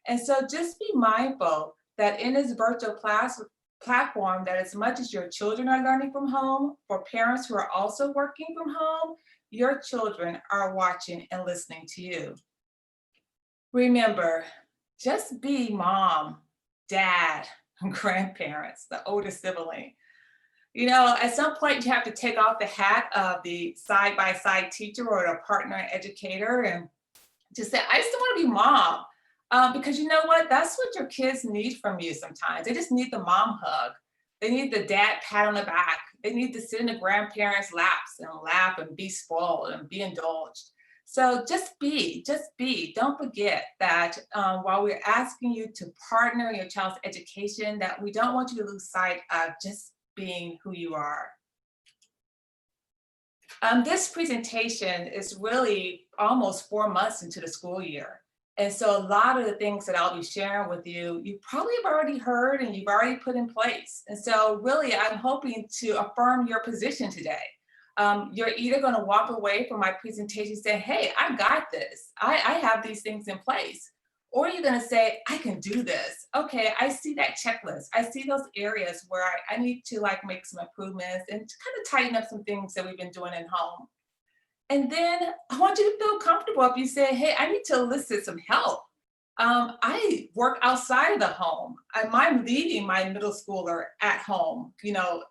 And so just be mindful that in this virtual class platform, that as much as your children are learning from home, for parents who are also working from home, your children are watching and listening to you. Remember, just be mom, dad, grandparents, the older sibling. You know, at some point you have to take off the hat of the side-by-side teacher or the partner educator and just say, I just want to be mom. Because you know what? That's what your kids need from you sometimes. They just need the mom hug. They need the dad pat on the back. They need to sit in the grandparents' laps and laugh and be spoiled and be indulged. So just be. Don't forget that while we're asking you to partner in your child's education, that we don't want you to lose sight of just being who you are. This presentation is really almost 4 months into the school year. And so a lot of the things that I'll be sharing with you, you probably have already heard and you've already put in place. And so really, I'm hoping to affirm your position today. You're either going to walk away from my presentation and say, hey, I got this. I have these things in place. Or you're going to say, I can do this. Okay, I see that checklist. I see those areas where I need to make some improvements and to kind of tighten up some things that we've been doing at home. And then I want you to feel comfortable if you say, hey, I need to elicit some help. I work outside of the home. I'm leaving my middle schooler at home,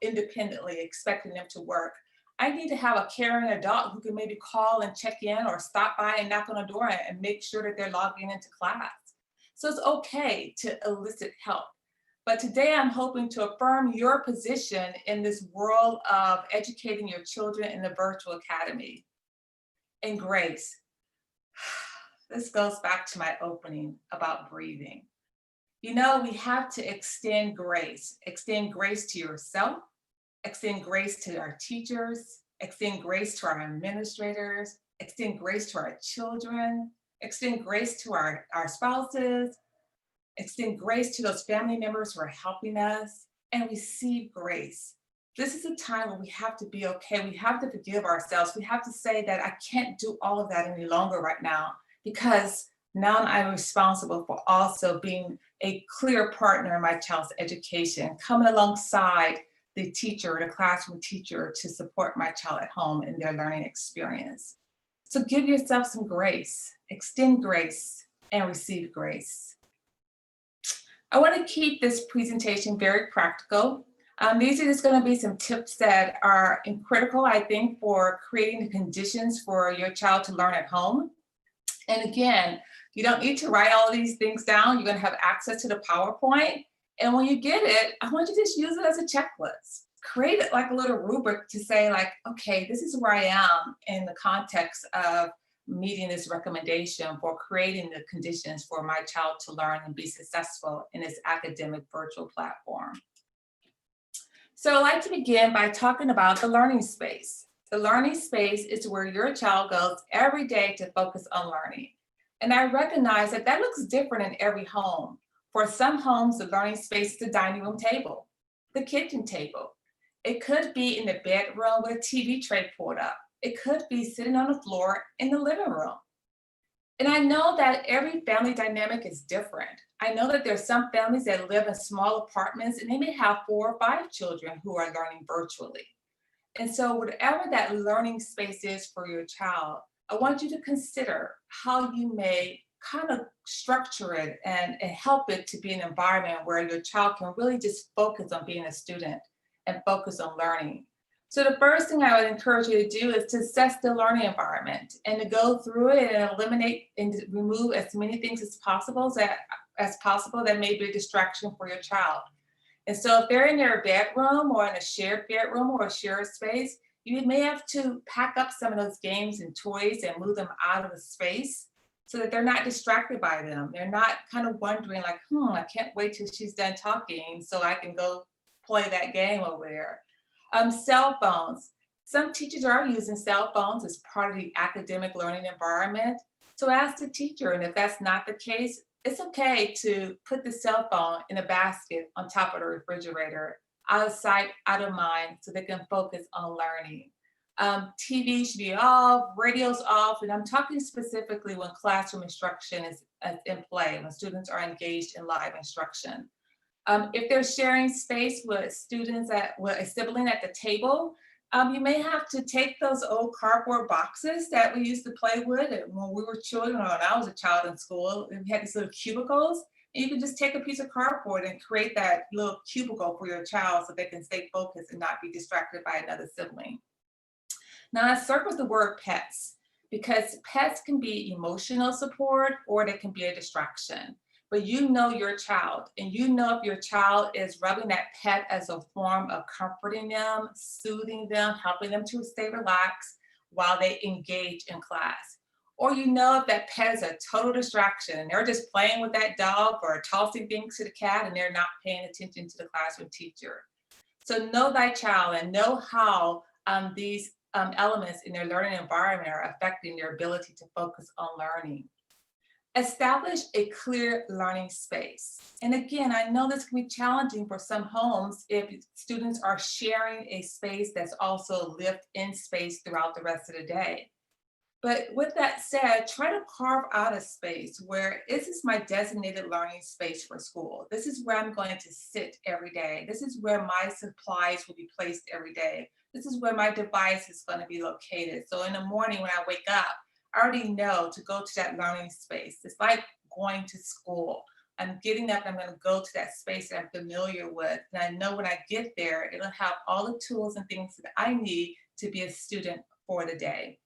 independently, expecting them to work. I need to have a caring adult who can maybe call and check in or stop by and knock on a door and make sure that they're logging into class. So it's okay to elicit help. But today I'm hoping to affirm your position in this world of educating your children in the virtual academy. And grace. This goes back to my opening about breathing. We have to extend grace. Extend grace to yourself, extend grace to our teachers, extend grace to our administrators, extend grace to our children, extend grace to our spouses, extend grace to those family members who are helping us, and receive grace. This is a time when we have to be okay. We have to forgive ourselves. We have to say that I can't do all of that any longer right now, because now I'm responsible for also being a clear partner in my child's education, coming alongside the teacher, the classroom teacher, to support my child at home in their learning experience. So give yourself some grace, extend grace, and receive grace. I want to keep this presentation very practical. These are just going to be some tips that are critical, I think, for creating the conditions for your child to learn at home. And again, you don't need to write all of these things down. You're going to have access to the PowerPoint. And when you get it, I want you to just use it as a checklist. Create it like a little rubric to say okay, this is where I am in the context of meeting this recommendation for creating the conditions for my child to learn and be successful in this academic virtual platform. So I'd like to begin by talking about the learning space. The learning space is where your child goes every day to focus on learning. And I recognize that that looks different in every home. For some homes, the learning space is the dining room table, the kitchen table. It could be in the bedroom with a TV tray pulled up. It could be sitting on the floor in the living room. And I know that every family dynamic is different. I know that there's some families that live in small apartments and they may have 4 or 5 children who are learning virtually. And so whatever that learning space is for your child, I want you to consider how you may kind of structure it and help it to be an environment where your child can really just focus on being a student and focus on learning. So the first thing I would encourage you to do is to assess the learning environment and to go through it and eliminate and remove as many things as possible that may be a distraction for your child. And so if they're in their bedroom or in a shared bedroom or a shared space, you may have to pack up some of those games and toys and move them out of the space so that they're not distracted by them. They're not kind of wondering like, I can't wait till she's done talking so I can go play that game over there. Cell phones. Some teachers are using cell phones as part of the academic learning environment. So ask the teacher, and if that's not the case, it's okay to put the cell phone in a basket on top of the refrigerator, out of sight, out of mind, so they can focus on learning. TV should be off, radio's off, and I'm talking specifically when classroom instruction is in play, when students are engaged in live instruction. If they're sharing space with students with a sibling at the table, you may have to take those old cardboard boxes that we used to play with when we were children, or when I was a child in school, and we had these little cubicles. And you can just take a piece of cardboard and create that little cubicle for your child so they can stay focused and not be distracted by another sibling. Now I circled the word pets because pets can be emotional support or they can be a distraction. But you know your child, and you know if your child is rubbing that pet as a form of comforting them, soothing them, helping them to stay relaxed while they engage in class. Or you know if that pet is a total distraction and they're just playing with that dog or tossing things to the cat and they're not paying attention to the classroom teacher. So know thy child and know how these elements in their learning environment are affecting their ability to focus on learning. Establish a clear learning space. And again, I know this can be challenging for some homes if students are sharing a space that's also lived in space throughout the rest of the day. But with that said, try to carve out a space where this is my designated learning space for school. This is where I'm going to sit every day. This is where my supplies will be placed every day. This is where my device is going to be located. So in the morning when I wake up, I already know to go to that learning space. It's like going to school. I'm getting up, I'm going to go to that space that I'm familiar with. And I know when I get there, it'll have all the tools and things that I need to be a student for the day.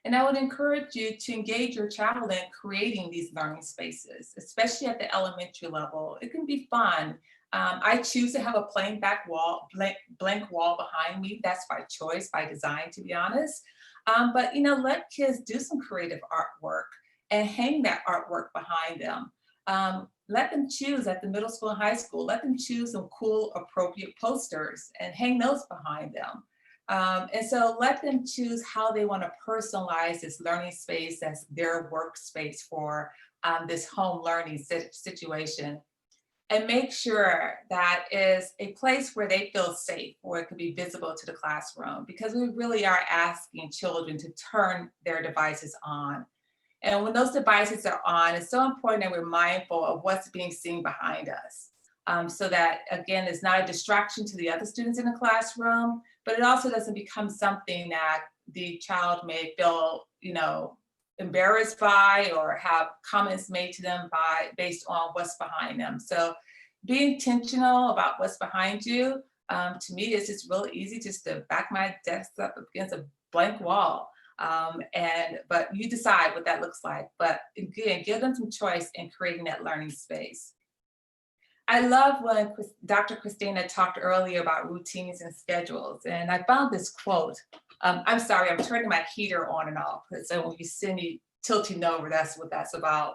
And I would encourage you to engage your child in creating these learning spaces, especially at the elementary level. It can be fun. I choose to have a plain blank wall behind me. That's by choice, by design, to be honest. But let kids do some creative artwork and hang that artwork behind them. Let them choose at the middle school and high school. Let them choose some cool, appropriate posters and hang those behind them. And so let them choose how they want to personalize this learning space as their workspace for this home learning situation. And make sure that is a place where they feel safe, where it could be visible to the classroom, because we really are asking children to turn their devices on. And when those devices are on, it's so important that we're mindful of what's being seen behind us. So that, again, it's not a distraction to the other students in the classroom, but it also doesn't become something that the child may feel, embarrassed by or have comments made to them based on what's behind them. So be intentional about what's behind you. To me, it's just really easy just to back my desk up against a blank wall. But you decide what that looks like. But again, give them some choice in creating that learning space. I love when Dr. Christina talked earlier about routines and schedules, and I found this quote. I'm sorry, I'm turning my heater on and off, so when you see me tilting over, that's what that's about.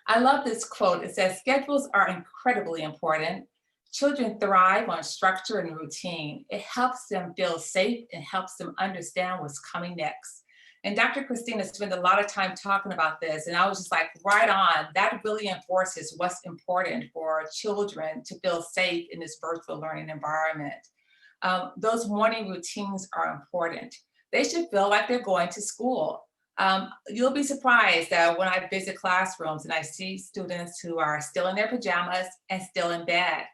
I love this quote. It says, schedules are incredibly important. Children thrive on structure and routine. It helps them feel safe and helps them understand what's coming next. And Dr. Christina spent a lot of time talking about this, and I was just like, right on. That really enforces what's important for children to feel safe in this virtual learning environment. Those morning routines are important. They should feel like they're going to school. You'll be surprised that when I visit classrooms and I see students who are still in their pajamas and still in bed,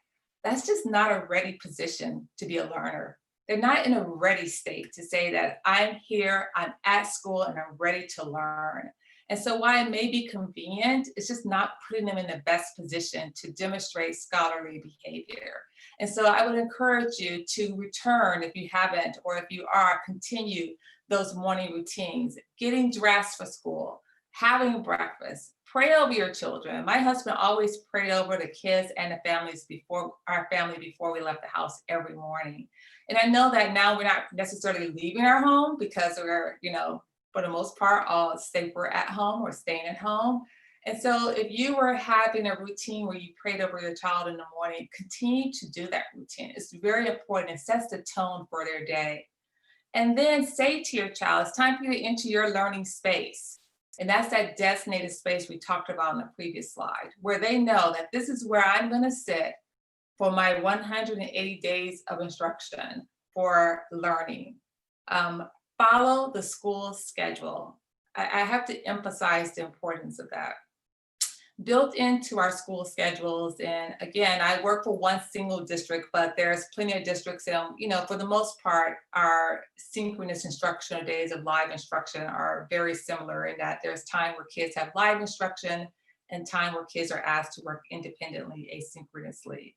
that's just not a ready position to be a learner. They're not in a ready state to say that I'm here, I'm at school, and I'm ready to learn. And so while it may be convenient, it's just not putting them in the best position to demonstrate scholarly behavior. And so I would encourage you to return if you haven't, or if you are, continue those morning routines, getting dressed for school, having breakfast, pray over your children. My husband always prayed over the kids and the families before our family before we left the house every morning. And I know that now we're not necessarily leaving our home because we're, for the most part, all safer at home or staying at home. And so if you were having a routine where you prayed over your child in the morning, continue to do that routine. It's very important. It sets the tone for their day. And then say to your child, it's time for you to enter your learning space. And that's that designated space we talked about in the previous slide, where they know that this is where I'm going to sit for my 180 days of instruction for learning. Follow the school schedule. I have to emphasize the importance of that. Built into our school schedules, and again, I work for one single district, but there's plenty of districts, and for the most part, our synchronous instructional days of live instruction are very similar in that there's time where kids have live instruction and time where kids are asked to work independently, asynchronously.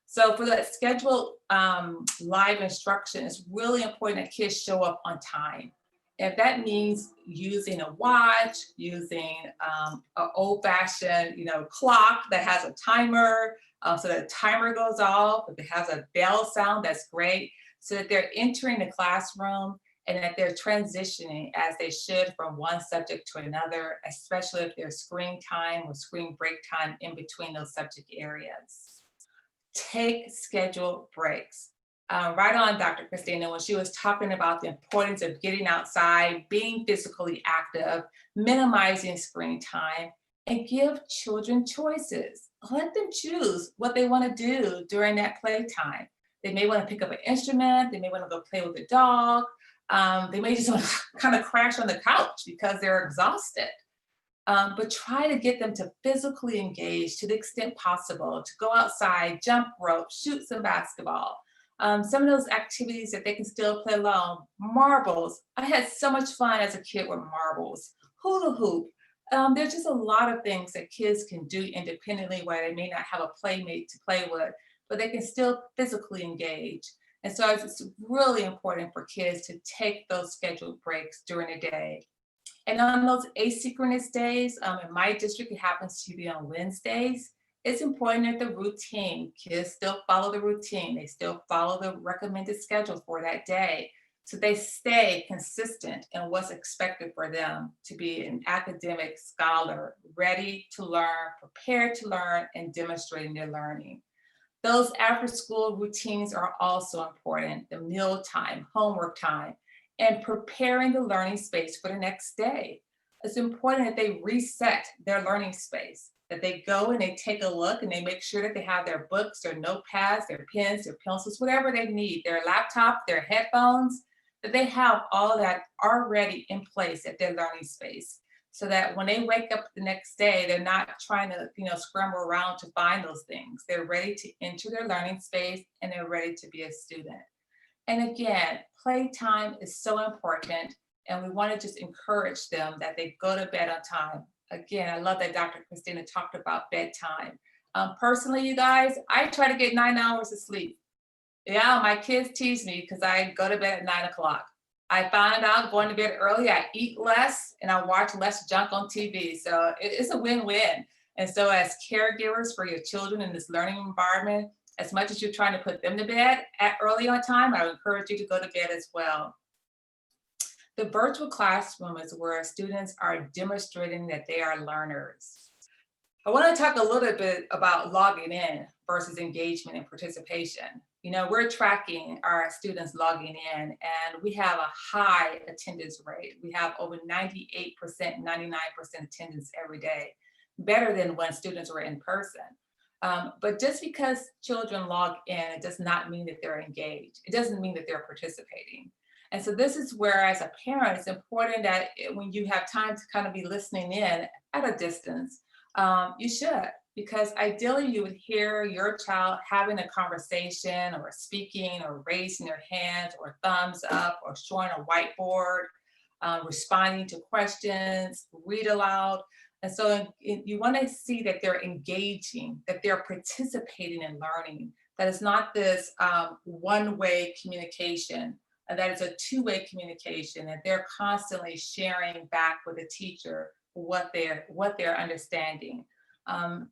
So for that scheduled live instruction, it's really important that kids show up on time. If that means using a watch, using an old-fashioned, clock that has a timer, so that the timer goes off. If it has a bell sound, that's great. So that they're entering the classroom and that they're transitioning as they should from one subject to another, especially if there's screen time or screen break time in between those subject areas. Take scheduled breaks. Right on, Dr. Christina, when she was talking about the importance of getting outside, being physically active, minimizing screen time, and give children choices. Let them choose what they want to do during that playtime. They may want to pick up an instrument, they may want to go play with a dog, they may just want to kind of crash on the couch because they're exhausted. But try to get them to physically engage to the extent possible, to go outside, jump rope, shoot some basketball. Some of those activities that they can still play alone. Marbles. I had so much fun as a kid with marbles. Hula hoop. There's just a lot of things that kids can do independently where they may not have a playmate to play with, but they can still physically engage. And so it's really important for kids to take those scheduled breaks during the day. And on those asynchronous days, in my district, it happens to be on Wednesdays. It's important that the routine, kids still follow the routine. They still follow the recommended schedule for that day. So they stay consistent in what's expected for them to be an academic scholar, ready to learn, prepared to learn, and demonstrating their learning. Those after school routines are also important. The meal time, homework time, and preparing the learning space for the next day. It's important that they reset their learning space, that they go and they take a look and they make sure that they have their books, their notepads, their pens, their pencils, whatever they need, their laptop, their headphones, that they have all of that already in place at their learning space. So that when they wake up the next day, they're not trying to, scramble around to find those things. They're ready to enter their learning space and they're ready to be a student. And again, playtime is so important, and we want to just encourage them that they go to bed on time. Again, I love that Dr. Christina talked about bedtime. Personally, you guys, I try to get 9 hours of sleep. Yeah, my kids tease me because I go to bed at 9 o'clock. I found out going to bed early, I eat less and I watch less junk on TV. So it's a win-win. And so as caregivers for your children in this learning environment, as much as you're trying to put them to bed at early on time, I would encourage you to go to bed as well. The virtual classroom is where students are demonstrating that they are learners. I want to talk a little bit about logging in versus engagement and participation. We're tracking our students logging in, and we have a high attendance rate. We have over 98%, 99% attendance every day, better than when students were in person. But just because children log in, it does not mean that they're engaged. It doesn't mean that they're participating. And so this is where, as a parent, it's important that when you have time to kind of be listening in at a distance, you should, because ideally you would hear your child having a conversation or speaking or raising their hand or thumbs up or showing a whiteboard, responding to questions, read aloud. And so you want to see that they're engaging, that they're participating in learning, that it's not this one-way communication, and that it's a two-way communication, that they're constantly sharing back with the teacher what they're understanding.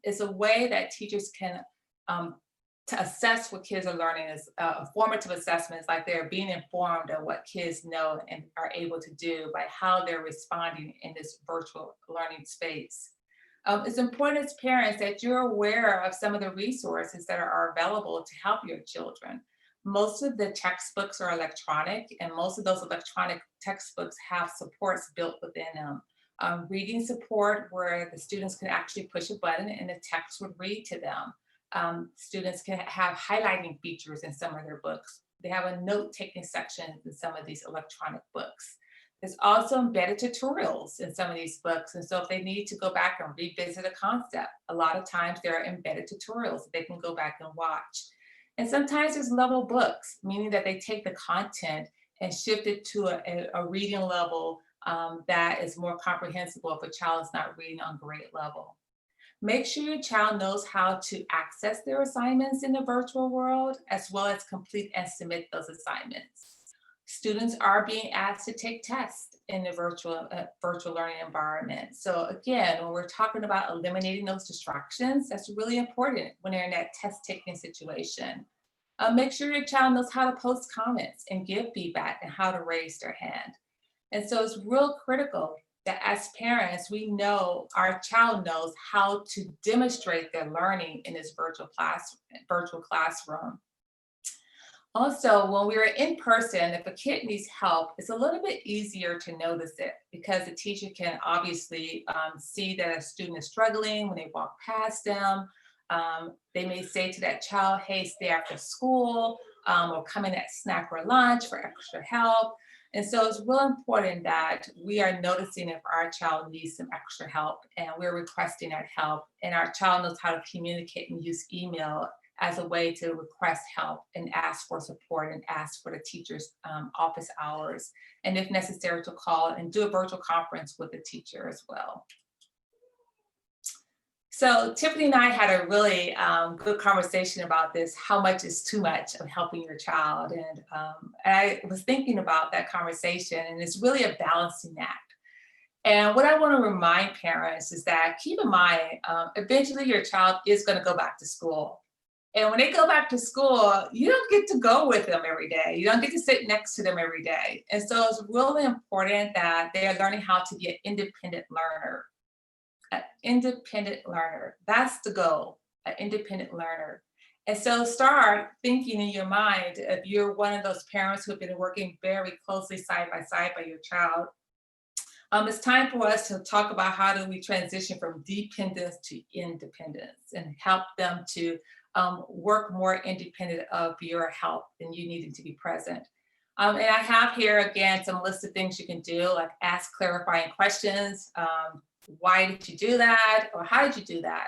It's a way that teachers can to assess what kids are learning is formative assessments, like they're being informed of what kids know and are able to do by how they're responding in this virtual learning space. It's important as parents that you're aware of some of the resources that are available to help your children. Most of the textbooks are electronic, and most of those electronic textbooks have supports built within them. Reading support, where the students can actually push a button and the text would read to them. Students can have highlighting features in some of their books. They have a note-taking section in some of these electronic books. There's also embedded tutorials in some of these books. And so if they need to go back and revisit a concept, a lot of times there are embedded tutorials that they can go back and watch. And sometimes there's level books, meaning that they take the content and shift it to a reading level that is more comprehensible if a child is not reading on grade level. Make sure your child knows how to access their assignments in the virtual world, as well as complete and submit those assignments. Students are being asked to take tests in the virtual learning environment. So again, when we're talking about eliminating those distractions, that's really important when they're in that test-taking situation. Make sure your child knows how to post comments and give feedback and how to raise their hand. And so it's real critical that as parents, we know our child knows how to demonstrate their learning in this virtual classroom. Also, when we're in person, if a kid needs help, it's a little bit easier to notice it because the teacher can obviously see that a student is struggling when they walk past them. They may say to that child, hey, stay after school, or come in at snack or lunch for extra help. And so it's real important that we are noticing if our child needs some extra help and we're requesting that help, and our child knows how to communicate and use email as a way to request help and ask for support and ask for the teacher's office hours, and if necessary to call and do a virtual conference with the teacher as well. So Tiffany and I had a really good conversation about this, how much is too much of helping your child. And I was thinking about that conversation, and it's really a balancing act. And what I want to remind parents is that keep in mind, eventually your child is going to go back to school. And when they go back to school, you don't get to go with them every day. You don't get to sit next to them every day. And so it's really important that they are learning how to be an independent learner. An independent learner. That's the goal, an independent learner. And so start thinking in your mind, if you're one of those parents who have been working very closely side by your child, it's time for us to talk about how do we transition from dependence to independence and help them to work more independent of your help and you needing to be present. And I have here again some list of things you can do, like ask clarifying questions. Why did you do that? Or how did you do that?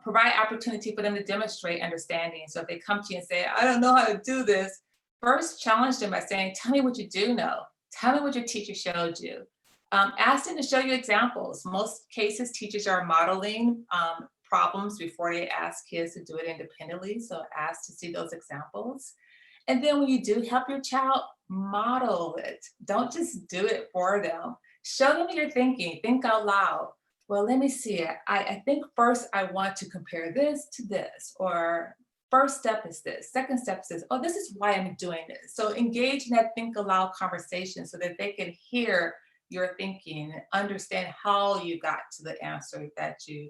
Provide opportunity for them to demonstrate understanding. So if they come to you and say, I don't know how to do this, first challenge them by saying, tell me what you do know. Tell me what your teacher showed you. Ask them to show you examples. Most cases, teachers are modeling problems before they ask kids to do it independently. So ask to see those examples. And then when you do help your child, model it. Don't just do it for them. Show them your thinking. Think out loud. Well, let me see it. I think first I want to compare this to this, or first step is this, second step is this. Oh, this is why I'm doing this. So engage in that think aloud conversation so that they can hear your thinking and understand how you got to the answer that you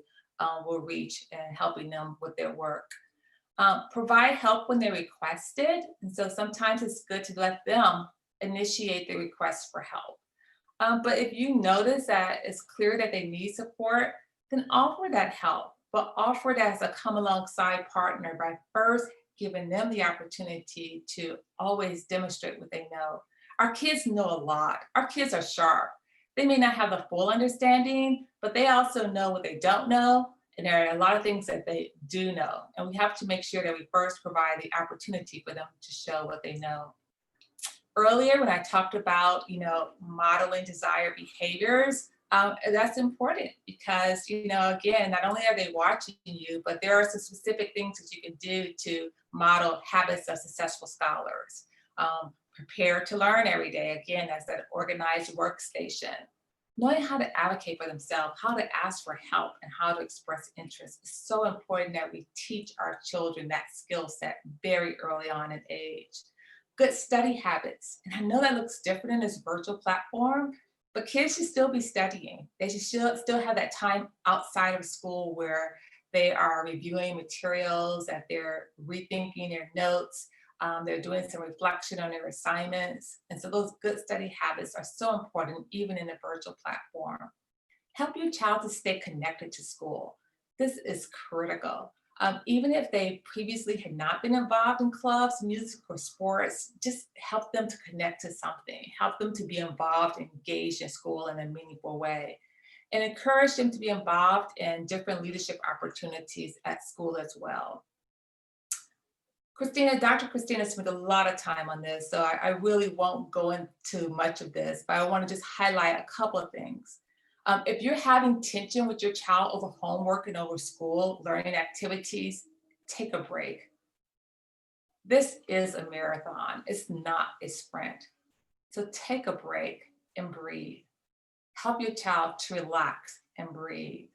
will reach and helping them with their work. Provide help when they request it. And so sometimes it's good to let them initiate the request for help. But if you notice that it's clear that they need support, then offer that help, but offer it as a come alongside partner by first giving them the opportunity to always demonstrate what they know. Our kids know a lot. Our kids are sharp. They may not have the full understanding, but they also know what they don't know. And there are a lot of things that they do know. And we have to make sure that we first provide the opportunity for them to show what they know. Earlier, when I talked about, modeling desired behaviors, that's important because, again, not only are they watching you, but there are some specific things that you can do to model habits of successful scholars. Prepare to learn every day. Again, that's that organized workstation. Knowing how to advocate for themselves, how to ask for help, and how to express interest is so important that we teach our children that skill set very early on in age. Good study habits. And I know that looks different in this virtual platform, but kids should still be studying. They should still have that time outside of school where they are reviewing materials, that they're rethinking their notes, they're doing some reflection on their assignments. And so those good study habits are so important, even in a virtual platform. Help your child to stay connected to school. This is critical. Even if they previously had not been involved in clubs, music, or sports, just help them to connect to something, help them to be involved and engaged in school in a meaningful way, and encourage them to be involved in different leadership opportunities at school as well. Dr. Christina spent a lot of time on this, so I really won't go into much of this, but I want to just highlight a couple of things. If you're having tension with your child over homework and over school, learning activities, take a break. This is a marathon. It's not a sprint. So take a break and breathe. Help your child to relax and breathe.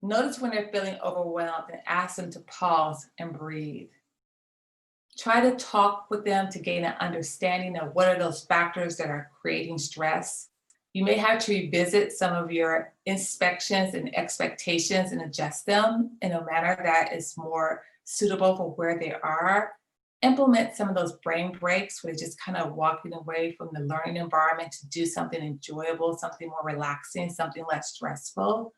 Notice when they're feeling overwhelmed and ask them to pause and breathe. Try to talk with them to gain an understanding of what are those factors that are creating stress. You may have to revisit some of your inspections and expectations and adjust them in a manner that is more suitable for where they are. Implement some of those brain breaks where they're just kind of walking away from the learning environment to do something enjoyable, something more relaxing, something less stressful.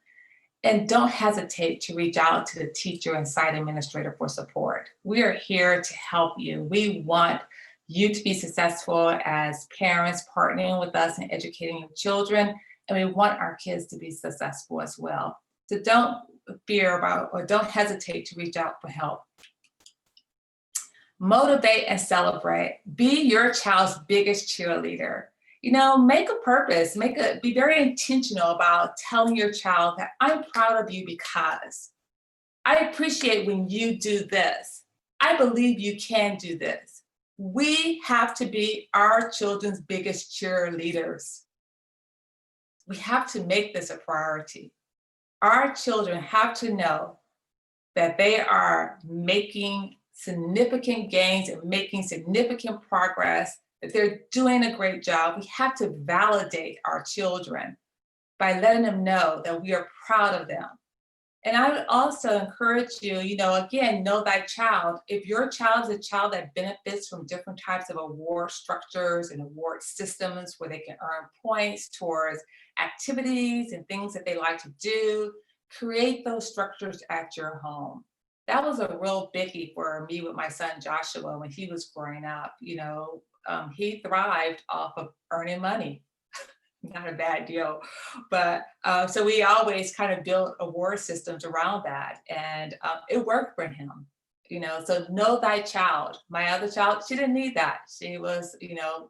And don't hesitate to reach out to the teacher and site administrator for support. We are here to help you. We want you to be successful as parents, partnering with us and educating your children, and we want our kids to be successful as well. So don't fear about or don't hesitate to reach out for help. Motivate and celebrate. Be your child's biggest cheerleader. Make a purpose, be very intentional about telling your child that I'm proud of you because I appreciate when you do this. I believe you can do this. We have to be our children's biggest cheerleaders. We have to make this a priority. Our children have to know that they are making significant gains and making significant progress, that they're doing a great job. We have to validate our children by letting them know that we are proud of them. And I would also encourage you, again, know thy child. If your child is a child that benefits from different types of award structures and award systems where they can earn points towards activities and things that they like to do, create those structures at your home. That was a real biggie for me with my son Joshua when he was growing up. He thrived off of earning money. Not a bad deal, but so we always kind of built award systems around that, and it worked for him. So know thy child. My other child, she didn't need that. She was,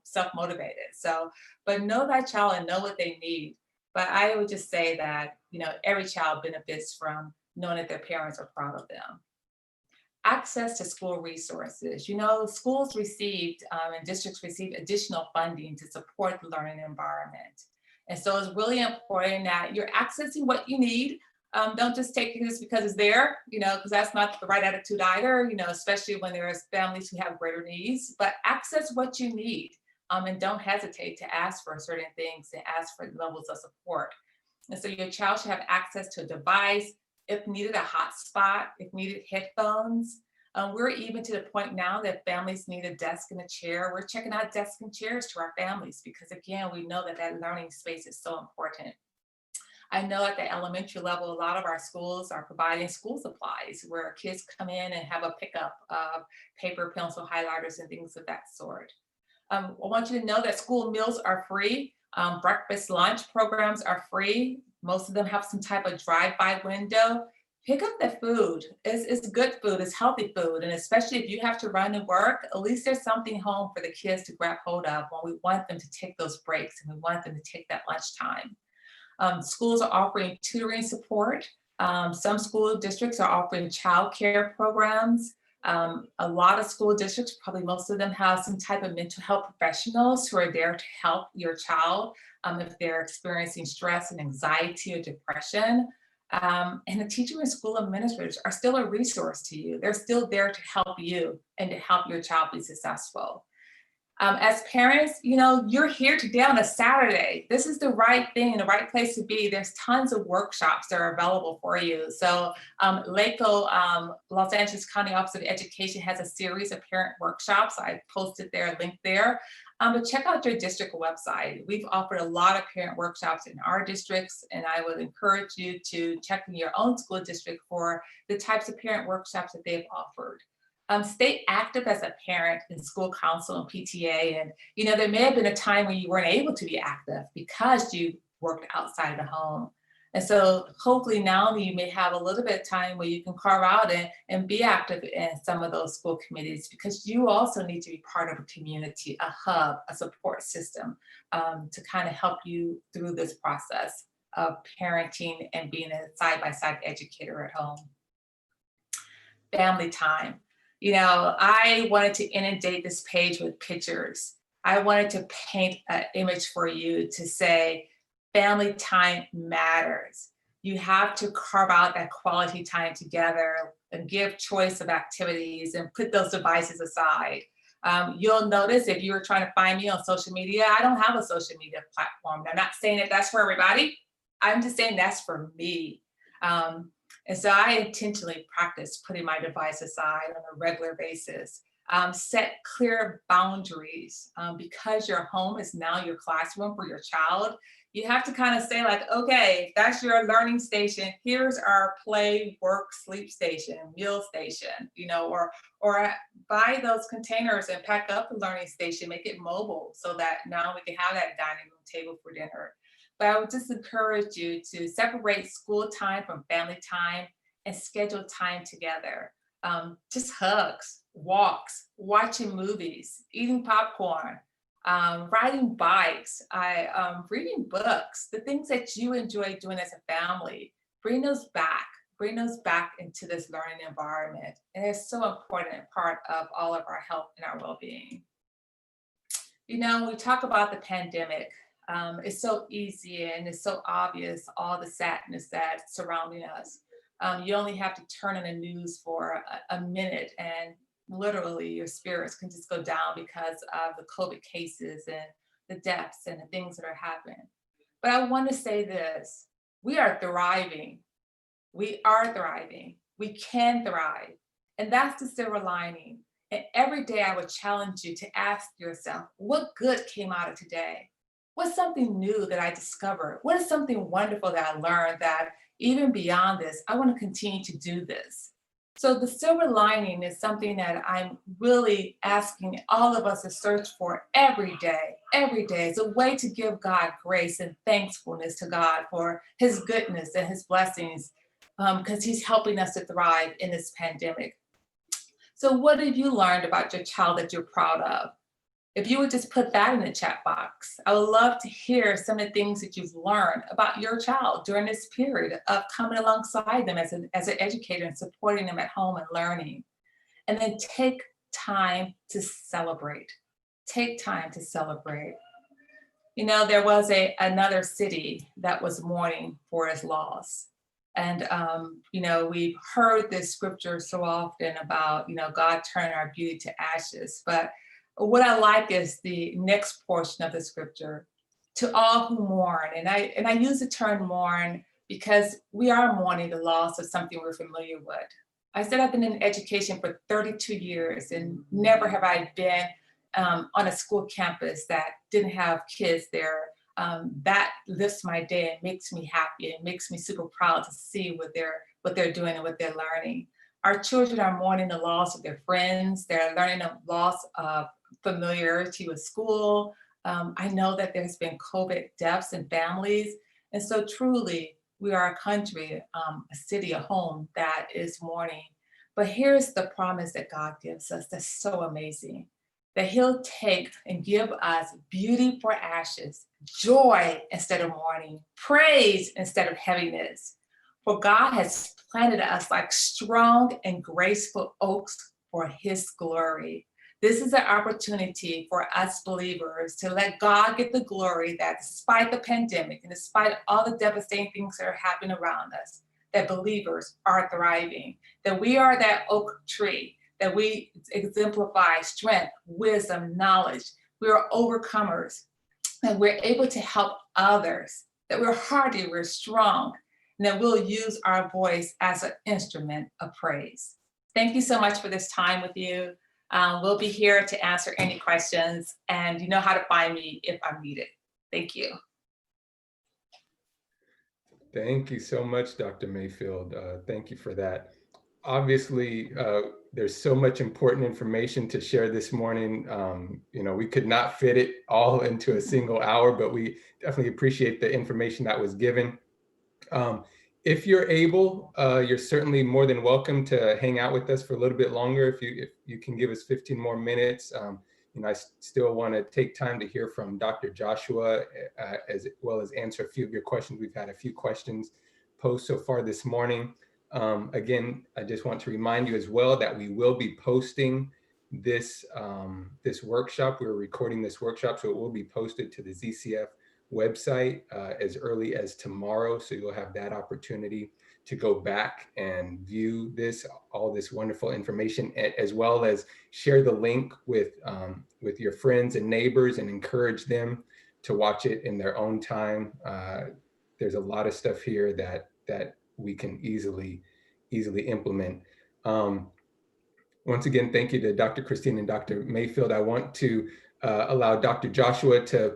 self-motivated. So, but know thy child and know what they need. But I would just say that, every child benefits from knowing that their parents are proud of them. Access to school resources. Schools received and districts received additional funding to support the learning environment. And so it's really important that you're accessing what you need. Don't just take this because it's there, because that's not the right attitude either, especially when there's families who have greater needs, but access what you need and don't hesitate to ask for certain things and ask for levels of support. And so your child should have access to a device, if needed, a hotspot, if needed, headphones. We're even to the point now that families need a desk and a chair. We're checking out desks and chairs to our families because, again, we know that that learning space is so important. I know at the elementary level, a lot of our schools are providing school supplies where kids come in and have a pickup of paper, pencil, highlighters, and things of that sort. I want you to know that school meals are free. Breakfast, lunch programs are free. Most of them have some type of drive-by window. Pick up the food. It's good food, it's healthy food. And especially if you have to run to work, at least there's something home for the kids to grab hold of when we want them to take those breaks and we want them to take that lunchtime. Schools are offering tutoring support. Some school districts are offering childcare programs. A lot of school districts, probably most of them, have some type of mental health professionals who are there to help your child if they're experiencing stress and anxiety or depression. And the teacher and school administrators are still a resource to you. They're still there to help you and to help your child be successful. As parents, you know, you're here today on a Saturday. This is the right thing and the right place to be. There's tons of workshops that are available for you. So LACO, Los Angeles County Office of Education, has a series of parent workshops. I posted their link there. But check out your district website. We've offered a lot of parent workshops in our districts, and I would encourage you to check in your own school district for the types of parent workshops that they've offered. Stay active as a parent in school council and PTA. And, you know, there may have been a time when you weren't able to be active because you worked outside the home. And so hopefully now you may have a little bit of time where you can carve out and be active in some of those school committees, because you also need to be part of a community, a hub, a support system to kind of help you through this process of parenting and being a side-by-side educator at home. Family time. You know, I wanted to inundate this page with pictures. I wanted to paint an image for you to say, family time matters. You have to carve out that quality time together and give choice of activities and put those devices aside. You'll notice if you were trying to find me on social media, I don't have a social media platform. I'm not saying that that's for everybody. I'm just saying that's for me. And so I intentionally practice putting my device aside on a regular basis. Set clear boundaries because your home is now your classroom for your child. You have to kind of say like, okay, that's your learning station. Here's our play, work, sleep station, meal station, you know, or buy those containers and pack up the learning station, make it mobile so that now we can have that dining room table for dinner. But I would just encourage you to separate school time from family time and schedule time together. Just hugs, walks, watching movies, eating popcorn, riding bikes, reading books, the things that you enjoy doing as a family. Bring those back into this learning environment. And it's so important and part of all of our health and our well-being. You know, we talk about the pandemic. It's so easy and it's so obvious, all the sadness that's surrounding us. You only have to turn on the news for a minute and literally your spirits can just go down because of the COVID cases and the deaths and the things that are happening. But I want to say this, we are thriving. We are thriving. We can thrive. And that's the silver lining. And every day I would challenge you to ask yourself, what good came out of today? What's something new that I discovered? What is something wonderful that I learned that even beyond this, I want to continue to do this? So the silver lining is something that I'm really asking all of us to search for every day. Every day. It's a way to give God grace and thankfulness to God for his goodness and his blessings because he's helping us to thrive in this pandemic. So what have you learned about your child that you're proud of? If you would just put that in the chat box, I would love to hear some of the things that you've learned about your child during this period of coming alongside them as an educator and supporting them at home and learning. And then take time to celebrate. Take time to celebrate. You know, there was another city that was mourning for its loss. And, you know, we've heard this scripture so often about, you know, God turning our beauty to ashes. But what I like is the next portion of the scripture, to all who mourn. And I use the term mourn because we are mourning the loss of something we're familiar with. I said I've been in education for 32 years and never have I been on a school campus that didn't have kids there. That lifts my day and makes me happy and makes me super proud to see what they're doing and what they're learning. Our children are mourning the loss of their friends. They're learning the loss of familiarity with school. I know that there's been COVID deaths in families. And so truly, we are a country, a city, a home that is mourning. But here's the promise that God gives us that's so amazing, that he'll take and give us beauty for ashes, joy instead of mourning, praise instead of heaviness. For God has planted us like strong and graceful oaks for his glory. This is an opportunity for us believers to let God get the glory, that despite the pandemic and despite all the devastating things that are happening around us, that believers are thriving, that we are that oak tree, that we exemplify strength, wisdom, knowledge. We are overcomers, and we're able to help others, that we're hardy, we're strong, and that we'll use our voice as an instrument of praise. Thank you so much for this time with you. We'll be here to answer any questions, and you know how to find me if I'm needed. Thank you. Thank you so much, Dr. Mayfield. Thank you for that. Obviously, there's so much important information to share this morning. We could not fit it all into a single hour, but we definitely appreciate the information that was given. If you're able, you're certainly more than welcome to hang out with us for a little bit longer. If you can give us 15 more minutes. I still want to take time to hear from Dr. Joshua, as well as answer a few of your questions. We've had a few questions posed so far this morning. Again, I just want to remind you as well that we will be posting this workshop. We're recording this workshop, so it will be posted to the ZCF website as early as tomorrow. So you'll have that opportunity to go back and view all this wonderful information, as well as share the link with your friends and neighbors and encourage them to watch it in their own time. There's a lot of stuff here that we can easily implement. Once again, thank you to Dr. Christina and Dr. Mayfield. I want to allow Dr. Joshua to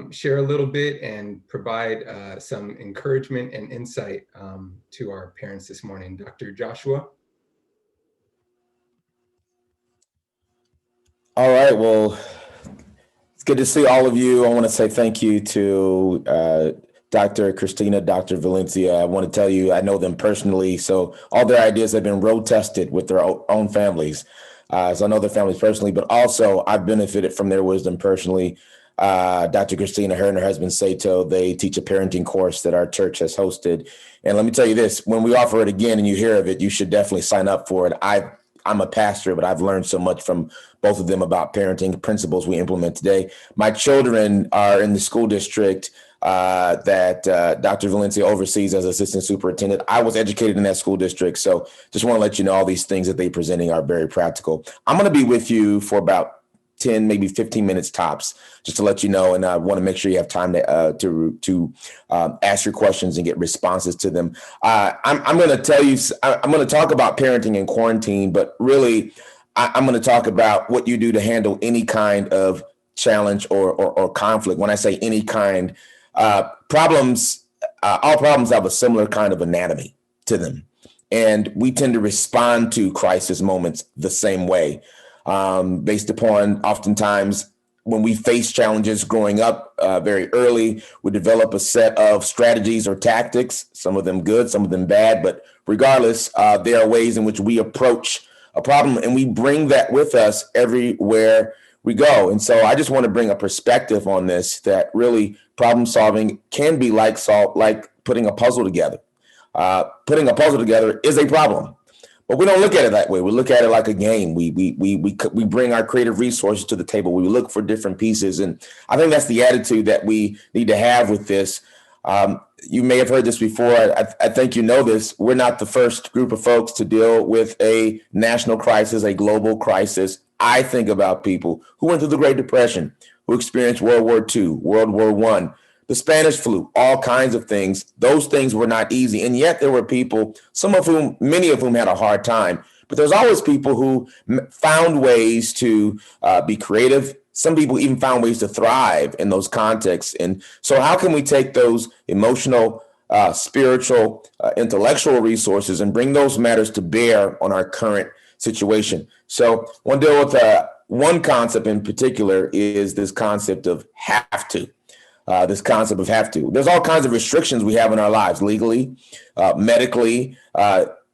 share a little bit and provide some encouragement and insight to our parents this morning. Dr. Joshua. All right, well, it's good to see all of you. I want to say thank you to Dr. Christina, Dr. Valencia. I want to tell you, I know them personally, so all their ideas have been road tested with their own families. So I know their families personally, but also I've benefited from their wisdom personally. Dr. Christina, her and her husband Sato, they teach a parenting course that our church has hosted. And let me tell you this, when we offer it again and you hear of it, you should definitely sign up for it. I'm a pastor, but I've learned so much from both of them about parenting principles we implement today. My children are in the school district that Dr. Valencia oversees as assistant superintendent. I was educated in that school district. So just want to let you know all these things that they're presenting are very practical. I'm going to be with you for about 10, maybe 15 minutes tops, just to let you know. And I want to make sure you have time to ask your questions and get responses to them. I'm going to tell you, I'm going to talk about parenting in quarantine, but really I'm going to talk about what you do to handle any kind of challenge or conflict. When I say any kind, all problems have a similar kind of anatomy to them. And we tend to respond to crisis moments the same way. Based upon oftentimes when we face challenges growing up very early, we develop a set of strategies or tactics, some of them good, some of them bad. But regardless, there are ways in which we approach a problem and we bring that with us everywhere we go. And so I just want to bring a perspective on this, that really problem solving can be like putting a puzzle together. Putting a puzzle together is a problem. But we don't look at it that way. We look at it like a game. We bring our creative resources to the table. We look for different pieces. And I think that's the attitude that we need to have with this. You may have heard this before. I think you know this. We're not the first group of folks to deal with a national crisis, a global crisis. I think about people who went through the Great Depression, who experienced World War II, World War I, the Spanish flu, all kinds of things. Those things were not easy. And yet there were people, many of whom had a hard time. But there's always people who found ways to be creative. Some people even found ways to thrive in those contexts. And so how can we take those emotional, spiritual, intellectual resources and bring those matters to bear on our current situation? So I want to deal with one concept in particular is this concept of have to. This concept of have to. There's all kinds of restrictions we have in our lives, legally, medically.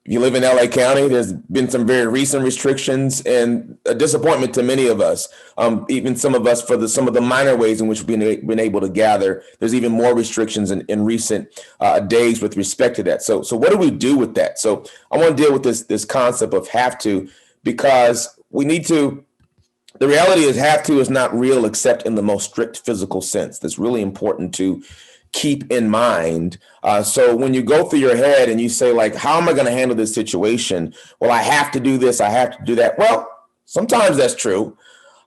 If you live in LA County, there's been some very recent restrictions and a disappointment to many of us. Even some of us for some of the minor ways in which we've been able to gather. There's even more restrictions in recent days with respect to that. So what do we do with that? So I want to deal with this concept of have to, because we need to. The reality is have to is not real except in the most strict physical sense. That's really important to keep in mind. So when you go through your head and you say, like, how am I going to handle this situation? Well, I have to do this. I have to do that. Well, sometimes that's true.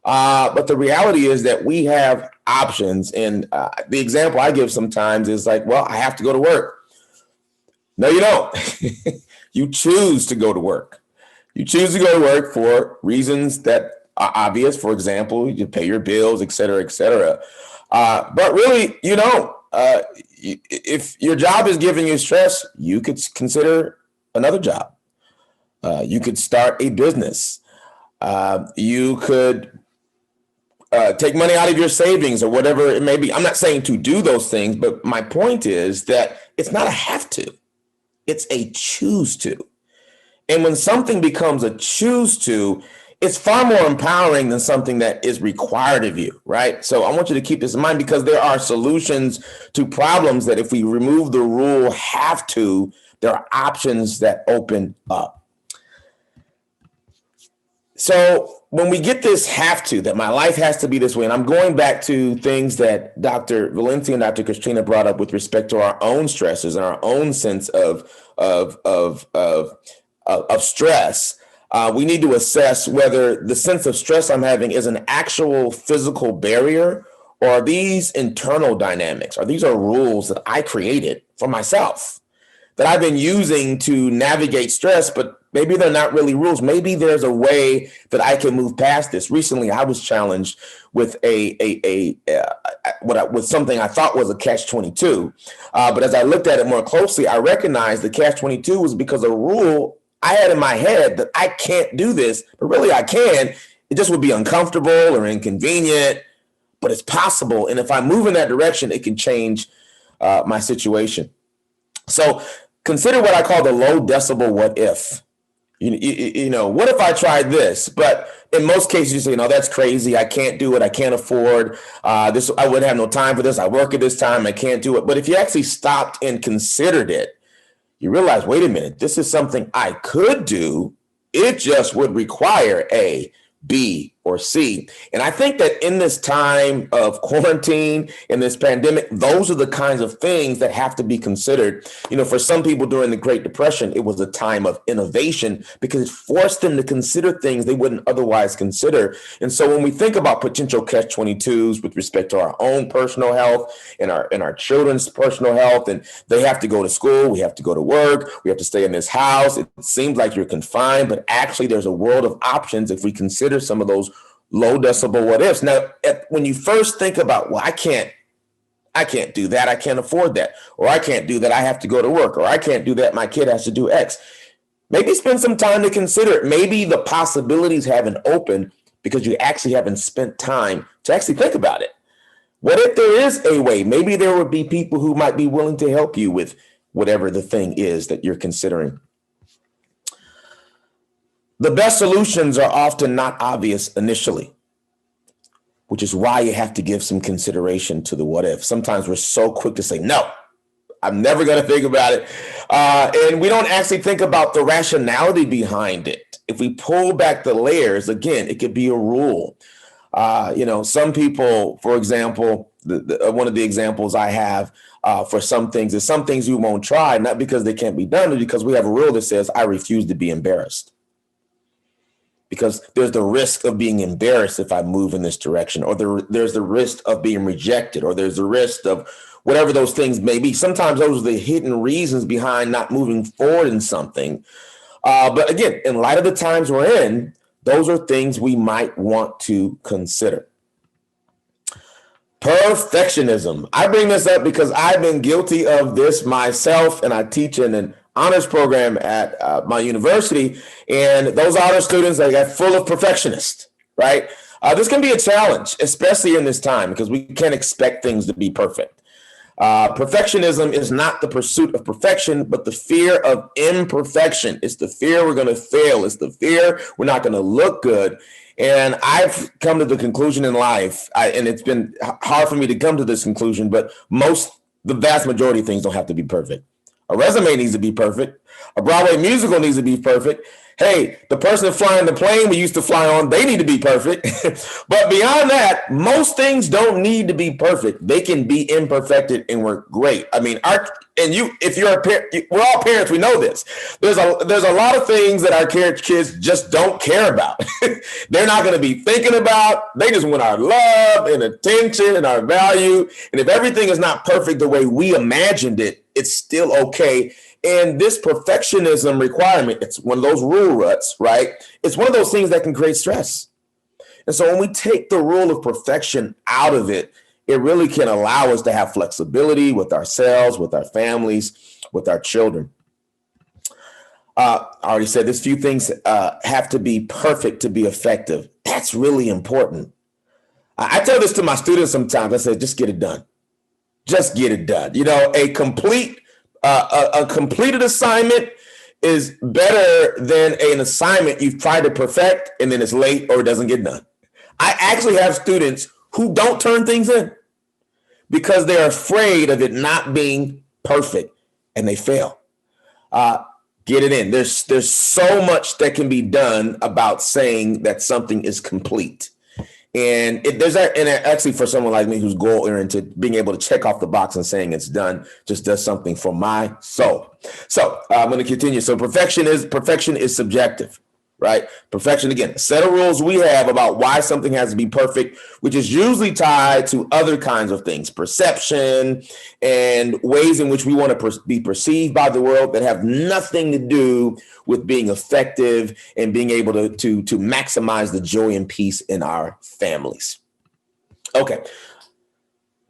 But the reality is that we have options. And the example I give sometimes is like, well, I have to go to work. No, you don't. You choose to go to work. You choose to go to work for reasons that are obvious. For example, you pay your bills, et cetera, et cetera. But really, you don't. If your job is giving you stress, you could consider another job. You could start a business. You could take money out of your savings or whatever it may be. I'm not saying to do those things, but my point is that it's not a have to. It's a choose to. And when something becomes a choose to, it's far more empowering than something that is required of you, right? So I want you to keep this in mind, because there are solutions to problems that if we remove the rule have to, there are options that open up. So when we get this have to, that my life has to be this way, and I'm going back to things that Dr. Valencia and Dr. Christina brought up with respect to our own stresses and our own sense of stress. We need to assess whether the sense of stress I'm having is an actual physical barrier, or are these internal dynamics, or these are rules that I created for myself that I've been using to navigate stress, but maybe they're not really rules. Maybe there's a way that I can move past this. Recently, I was challenged with with something I thought was a catch-22. But as I looked at it more closely, I recognized the catch-22 was because a rule I had in my head that I can't do this, but really I can. It just would be uncomfortable or inconvenient, but it's possible. And if I move in that direction, it can change my situation. So consider what I call the low decibel what if. You know, what if I tried this? But in most cases, you say, no, that's crazy. I can't do it. I can't afford this. I wouldn't have no time for this. I work at this time. I can't do it. But if you actually stopped and considered it, you realize, wait a minute, this is something I could do. It just would require A, B, or C. And I think that in this time of quarantine, in this pandemic, those are the kinds of things that have to be considered. You know, for some people during the Great Depression, it was a time of innovation because it forced them to consider things they wouldn't otherwise consider. And so when we think about potential catch-22s with respect to our own personal health and our children's personal health, and they have to go to school, we have to go to work, we have to stay in this house, it seems like you're confined, but actually there's a world of options if we consider some of those low decibel what ifs. Now, when you first think about, well, I can't do that, I can't afford that, or I can't do that, I have to go to work, or I can't do that, my kid has to do X. Maybe spend some time to consider it. Maybe the possibilities haven't opened because you actually haven't spent time to actually think about it. What if there is a way? Maybe there would be people who might be willing to help you with whatever the thing is that you're considering. The best solutions are often not obvious initially, which is why you have to give some consideration to the what if. Sometimes we're so quick to say, no, I'm never going to think about it. And we don't actually think about the rationality behind it. If we pull back the layers, again, it could be a rule. Some people, for example, one of the examples I have for some things is some things you won't try, not because they can't be done, but because we have a rule that says, I refuse to be embarrassed. Because there's the risk of being embarrassed if I move in this direction, or there's the risk of being rejected, or there's the risk of whatever those things may be. Sometimes those are the hidden reasons behind not moving forward in something. But again, in light of the times we're in, those are things we might want to consider. Perfectionism. I bring this up because I've been guilty of this myself, and I teach in an honors program at my university, and those honor students, they got full of perfectionists, right? This can be a challenge, especially in this time, because we can't expect things to be perfect. Perfectionism is not the pursuit of perfection, but the fear of imperfection. It's the fear we're going to fail. It's the fear we're not going to look good. And I've come to the conclusion in life, and it's been hard for me to come to this conclusion, but the vast majority of things don't have to be perfect. A resume needs to be perfect. A Broadway musical needs to be perfect. Hey, the person flying the plane we used to fly on, they need to be perfect. But beyond that, most things don't need to be perfect. They can be imperfected and work great. I mean, if you're a parent, we're all parents, we know this. There's a lot of things that our kids just don't care about. They're not going to be thinking about. They just want our love and attention and our value. And if everything is not perfect the way we imagined it, it's still okay. And this perfectionism requirement, it's one of those rule ruts, right? It's one of those things that can create stress. And so when we take the rule of perfection out of it, it really can allow us to have flexibility with ourselves, with our families, with our children. I already said this, few things have to be perfect to be effective. That's really important. I tell this to my students sometimes. I say, just get it done. Just get it done. You know, a completed assignment is better than an assignment you've tried to perfect and then it's late or it doesn't get done. I actually have students who don't turn things in because they're afraid of it not being perfect and they fail. Get it in. There's so much that can be done about saying that something is complete. And actually for someone like me who's goal oriented, being able to check off the box and saying it's done just does something for my soul. So I'm going to continue. So perfection is subjective, right? Perfection, again, a set of rules we have about why something has to be perfect, which is usually tied to other kinds of things, perception and ways in which we want to be perceived by the world that have nothing to do with being effective and being able to maximize the joy and peace in our families. Okay.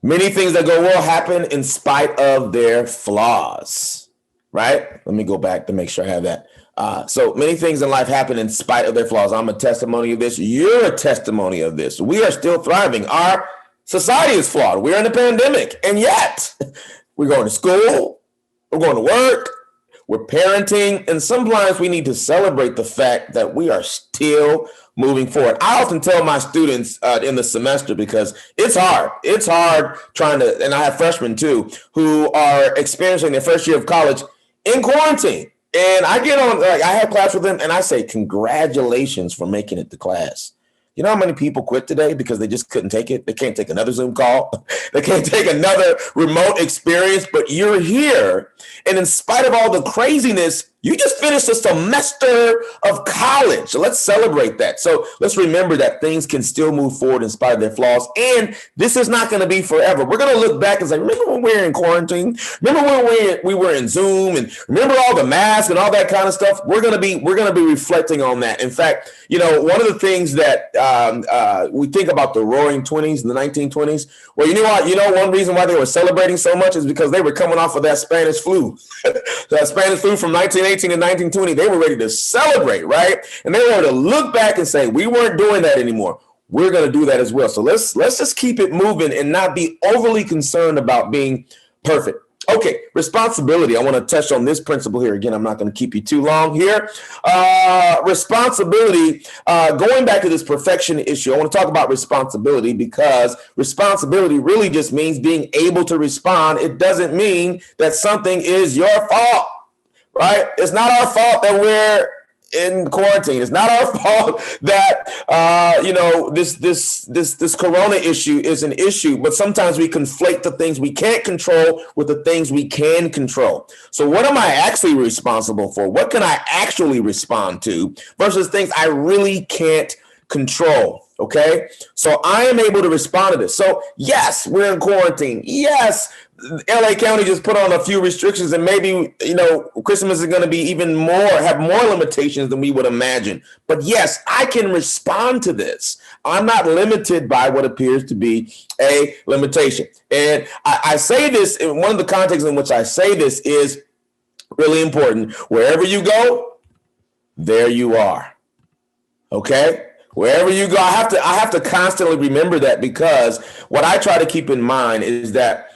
Many things that go well happen in spite of their flaws, right? Let me go back to make sure I have that. So many things in life happen in spite of their flaws. I'm a testimony of this. You're a testimony of this. We are still thriving. Our society is flawed. We're in a pandemic, and yet we're going to school, we're going to work, we're parenting, and sometimes we need to celebrate the fact that we are still moving forward. I often tell my students in the semester, because it's hard. It's hard trying to, and I have freshmen too, who are experiencing their first year of college in quarantine. And I get on, I have class with them and I say, congratulations for making it to class. You know how many people quit today because they just couldn't take it? They can't take another Zoom call. They can't take another remote experience, but you're here. And in spite of all the craziness, you just finished a semester of college. So let's celebrate that. So let's remember that things can still move forward in spite of their flaws. And this is not going to be forever. We're going to look back and say, remember when we were in quarantine? Remember when we were in Zoom? And remember all the masks and all that kind of stuff? We're going to be reflecting on that. In fact, you know, one of the things that we think about the Roaring 20s, the 1920s. Well, you know what? You know, one reason why they were celebrating so much is because they were coming off of that Spanish flu. That Spanish flu from 1918 and 1920, they were ready to celebrate, right? And they were able to look back and say, we weren't doing that anymore. We're going to do that as well. So let's just keep it moving and not be overly concerned about being perfect. Okay, responsibility. I want to touch on this principle here. Again, I'm not going to keep you too long here. Responsibility, going back to this perfection issue, I want to talk about responsibility because responsibility really just means being able to respond. It doesn't mean that something is your fault, right? It's not our fault that we're in quarantine. It's not our fault that this corona issue is an issue, but sometimes we conflate the things we can't control with the things we can control. So what am I actually responsible for? What can I actually respond to versus things I really can't control? Okay, so I am able to respond to this. So yes, we're in quarantine. Yes, LA County just put on a few restrictions, and maybe, you know, Christmas is going to be have more limitations than we would imagine. But yes, I can respond to this. I'm not limited by what appears to be a limitation. And I say this, in one of the contexts in which I say this is really important. Wherever you go, there you are. Okay? Wherever you go, I have to constantly remember that, because what I try to keep in mind is that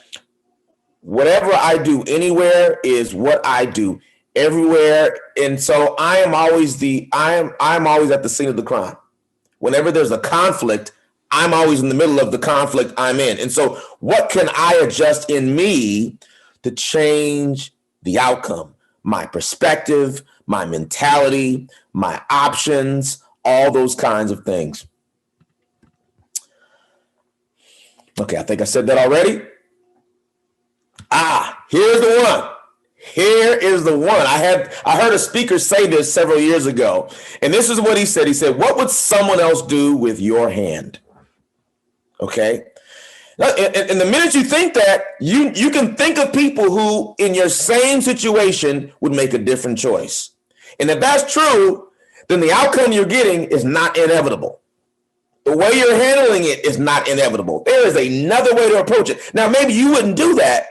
whatever I do anywhere is what I do everywhere. And so I'm always at the scene of the crime. Whenever there's a conflict, I'm always in the middle of the conflict I'm in. And so what can I adjust in me to change the outcome? My perspective, my mentality, my options, all those kinds of things. Okay, I think I said that already. Here's the one. Here is the one. I heard a speaker say this several years ago, and this is what he said. He said, "What would someone else do with your hand?" Okay. Now, and the minute you think that, you can think of people who, in your same situation, would make a different choice. And if that's true, then the outcome you're getting is not inevitable. The way you're handling it is not inevitable. There is another way to approach it. Now, maybe you wouldn't do that,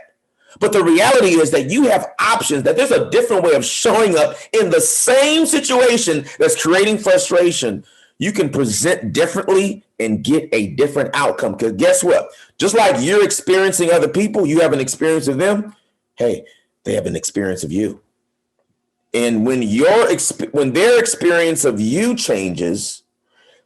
but the reality is that you have options, that there's a different way of showing up in the same situation that's creating frustration. You can present differently and get a different outcome. Because guess what? Just like you're experiencing other people, you have an experience of them. Hey, they have an experience of you. And when their experience of you changes,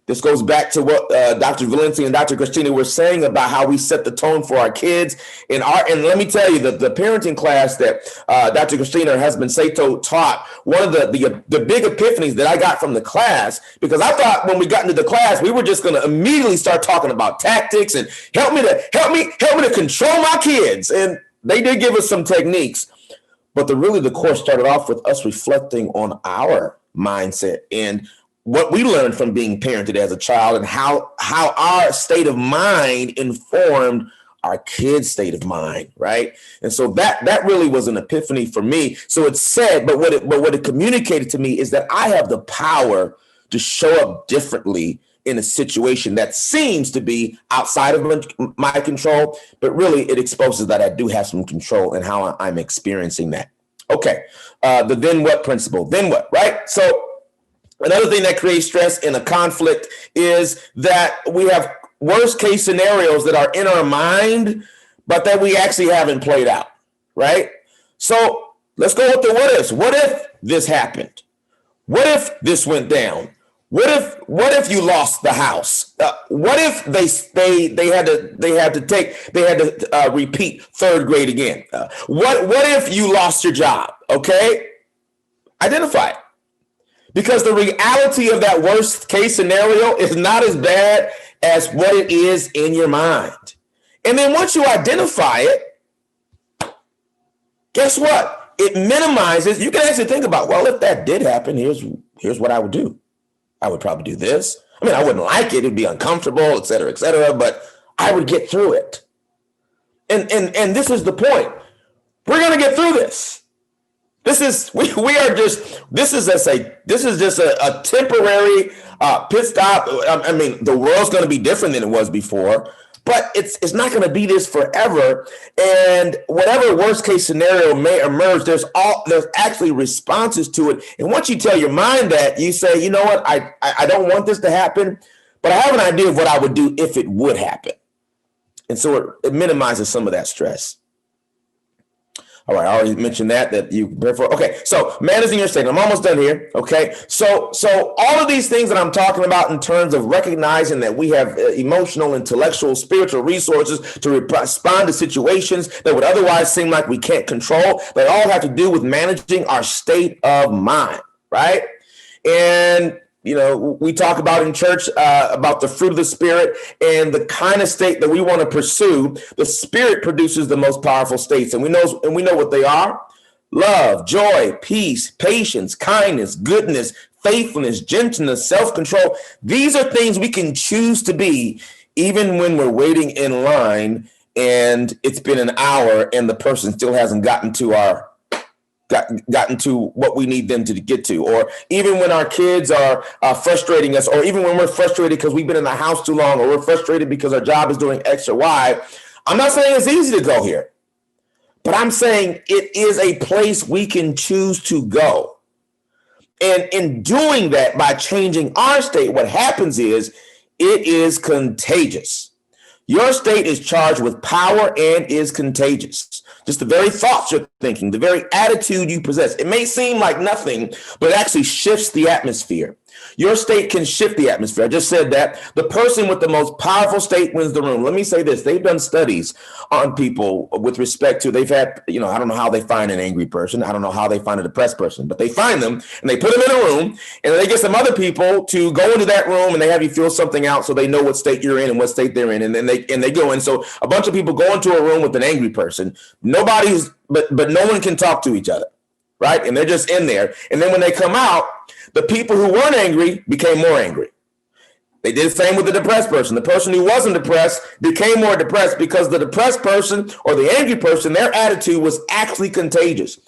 this goes back to what Dr. Valencia and Dr. Christina were saying about how we set the tone for our kids. And let me tell you, the parenting class that Dr. Christina, her husband Sato, taught, one of the big epiphanies that I got from the class, because I thought when we got into the class, we were just going to immediately start talking about tactics and help me to control my kids. And they did give us some techniques. But the course started off with us reflecting on our mindset and what we learned from being parented as a child, and how our state of mind informed our kids' state of mind, right? And so that really was an epiphany for me. So it said, but what it communicated to me is that I have the power to show up differently in a situation that seems to be outside of my control, but really it exposes that I do have some control in how I'm experiencing that. Okay, the then what principle, then what, right? So another thing that creates stress in a conflict is that we have worst case scenarios that are in our mind, but that we actually haven't played out, right? So let's go with the what ifs. What if this happened? What if this went down? What if you lost the house? What if they had to repeat third grade again? What if you lost your job? Okay, identify it. Because the reality of that worst case scenario is not as bad as what it is in your mind. And then once you identify it, guess what? It minimizes. You can actually think about, well, if that did happen, here's what I would do. I would probably do this. I mean, I wouldn't like it. It'd be uncomfortable, et cetera, but I would get through it. And this is the point. We're going to get through this. This is just a temporary pit stop. I mean, the world's going to be different than it was before, but it's not going to be this forever. And whatever worst case scenario may emerge, there's actually responses to it. And once you tell your mind that, you say, you know what, I don't want this to happen, but I have an idea of what I would do if it would happen. And so it minimizes some of that stress. All right, I already mentioned that you prepare for. Okay, so managing your state. I'm almost done here. Okay, so all of these things that I'm talking about in terms of recognizing that we have emotional, intellectual, spiritual resources to respond to situations that would otherwise seem like we can't control, they all have to do with managing our state of mind, right? And you know, we talk about in church about the fruit of the Spirit and the kind of state that we want to pursue. The Spirit produces the most powerful states, and we know what they are: love, joy, peace, patience, kindness, goodness, faithfulness, gentleness, self-control. These are things we can choose to be, even when we're waiting in line and it's been an hour and the person still hasn't gotten to what we need them to get to, or even when our kids are frustrating us, or even when we're frustrated because we've been in the house too long, or we're frustrated because our job is doing X or Y. I'm not saying it's easy to go here, but I'm saying it is a place we can choose to go. And in doing that, by changing our state, what happens is it is contagious. Your state is charged with power and is contagious. Just the very thoughts you're thinking, the very attitude you possess. It may seem like nothing, but it actually shifts the atmosphere. Your state can shift the atmosphere. I just said that. The person with the most powerful state wins the room. Let me say this. They've done studies on people with respect to, they've had, I don't know how they find an angry person. I don't know how they find a depressed person, but they find them and they put them in a room and they get some other people to go into that room and they have you feel something out so they know what state you're in and what state they're in. And then they go in. So a bunch of people go into a room with an angry person. But no one can talk to each other. Right? And they're just in there. And then when they come out, the people who weren't angry became more angry. They did the same with the depressed person. The person who wasn't depressed became more depressed because the depressed person or the angry person, their attitude was actually contagious.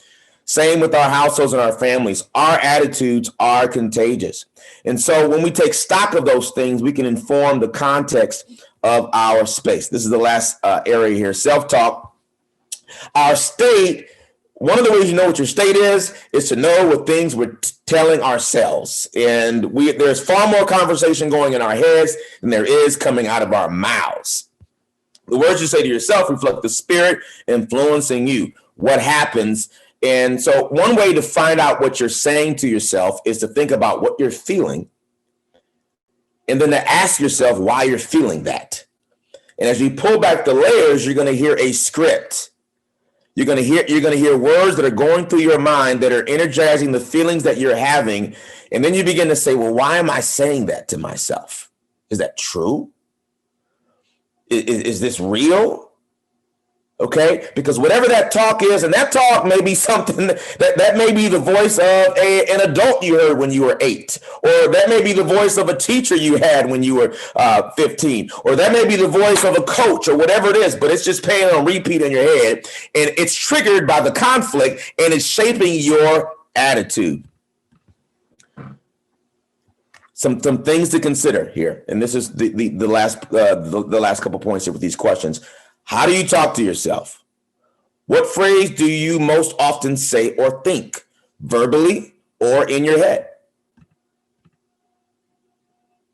Same with our households and our families. Our attitudes are contagious. And so when we take stock of those things, we can inform the context of our space. This is the last area here, self-talk. Our state. One of the ways you know what your state is to know what things we're telling ourselves. And there's far more conversation going in our heads than there is coming out of our mouths. The words you say to yourself reflect the spirit influencing you, what happens. And so one way to find out what you're saying to yourself is to think about what you're feeling and then to ask yourself why you're feeling that. And as you pull back the layers, you're going to hear a script. You're going to hear words that are going through your mind that are energizing the feelings that you're having. And then you begin to say, well, why am I saying that to myself? Is that true? Is this real? Okay, because whatever that talk is, and that talk may be something that may be the voice of an adult you heard when you were 8, or that may be the voice of a teacher you had when you were 15, or that may be the voice of a coach or whatever it is, but it's just playing on repeat in your head, and it's triggered by the conflict, and it's shaping your attitude. Some things to consider here, and this is the last couple points here with these questions. How do you talk to yourself? What phrase do you most often say or think, verbally or in your head?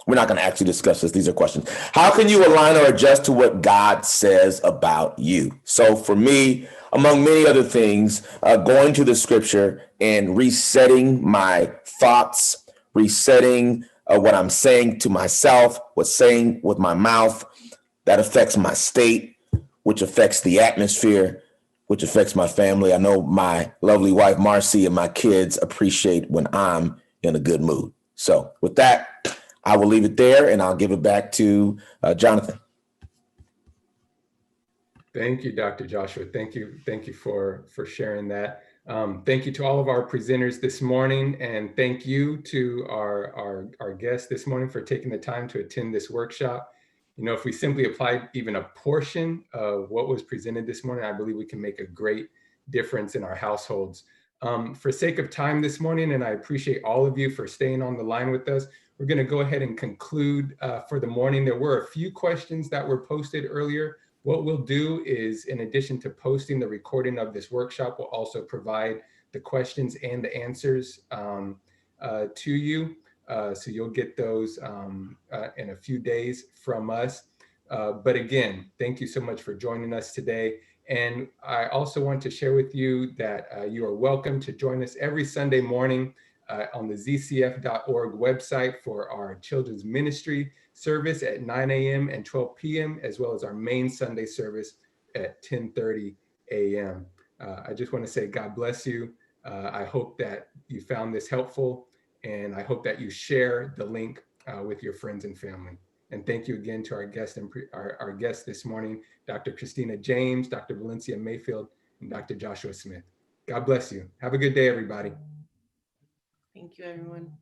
We're not going to actually discuss this. These are questions. How can you align or adjust to what God says about you? So for me, among many other things, going to the scripture and resetting my thoughts, resetting what I'm saying to myself, what's saying with my mouth, that affects my state, which affects the atmosphere, which affects my family. I know my lovely wife, Marcy, and my kids appreciate when I'm in a good mood. So with that, I will leave it there and I'll give it back to Jonathan. Thank you, Dr. Joshua. Thank you for sharing that. Thank you to all of our presenters this morning, and thank you to our guests this morning for taking the time to attend this workshop. If we simply applied even a portion of what was presented this morning, I believe we can make a great difference in our households. For sake of time this morning, and I appreciate all of you for staying on the line with us, we're going to go ahead and conclude for the morning. There were a few questions that were posted earlier. What we'll do is, in addition to posting the recording of this workshop, we'll also provide the questions and the answers to you. So you'll get those in a few days from us. But again, thank you so much for joining us today. And I also want to share with you that you are welcome to join us every Sunday morning on the zcf.org website for our children's ministry service at 9 a.m. and 12 p.m., as well as our main Sunday service at 10:30 a.m. I just want to say God bless you. I hope that you found this helpful, and I hope that you share the link with your friends and family. And thank you again to our guests our guests this morning, Dr. Christina James, Dr. Valencia Mayfield, and Dr. Joshua Smith. God bless you. Have a good day, everybody. Thank you, everyone.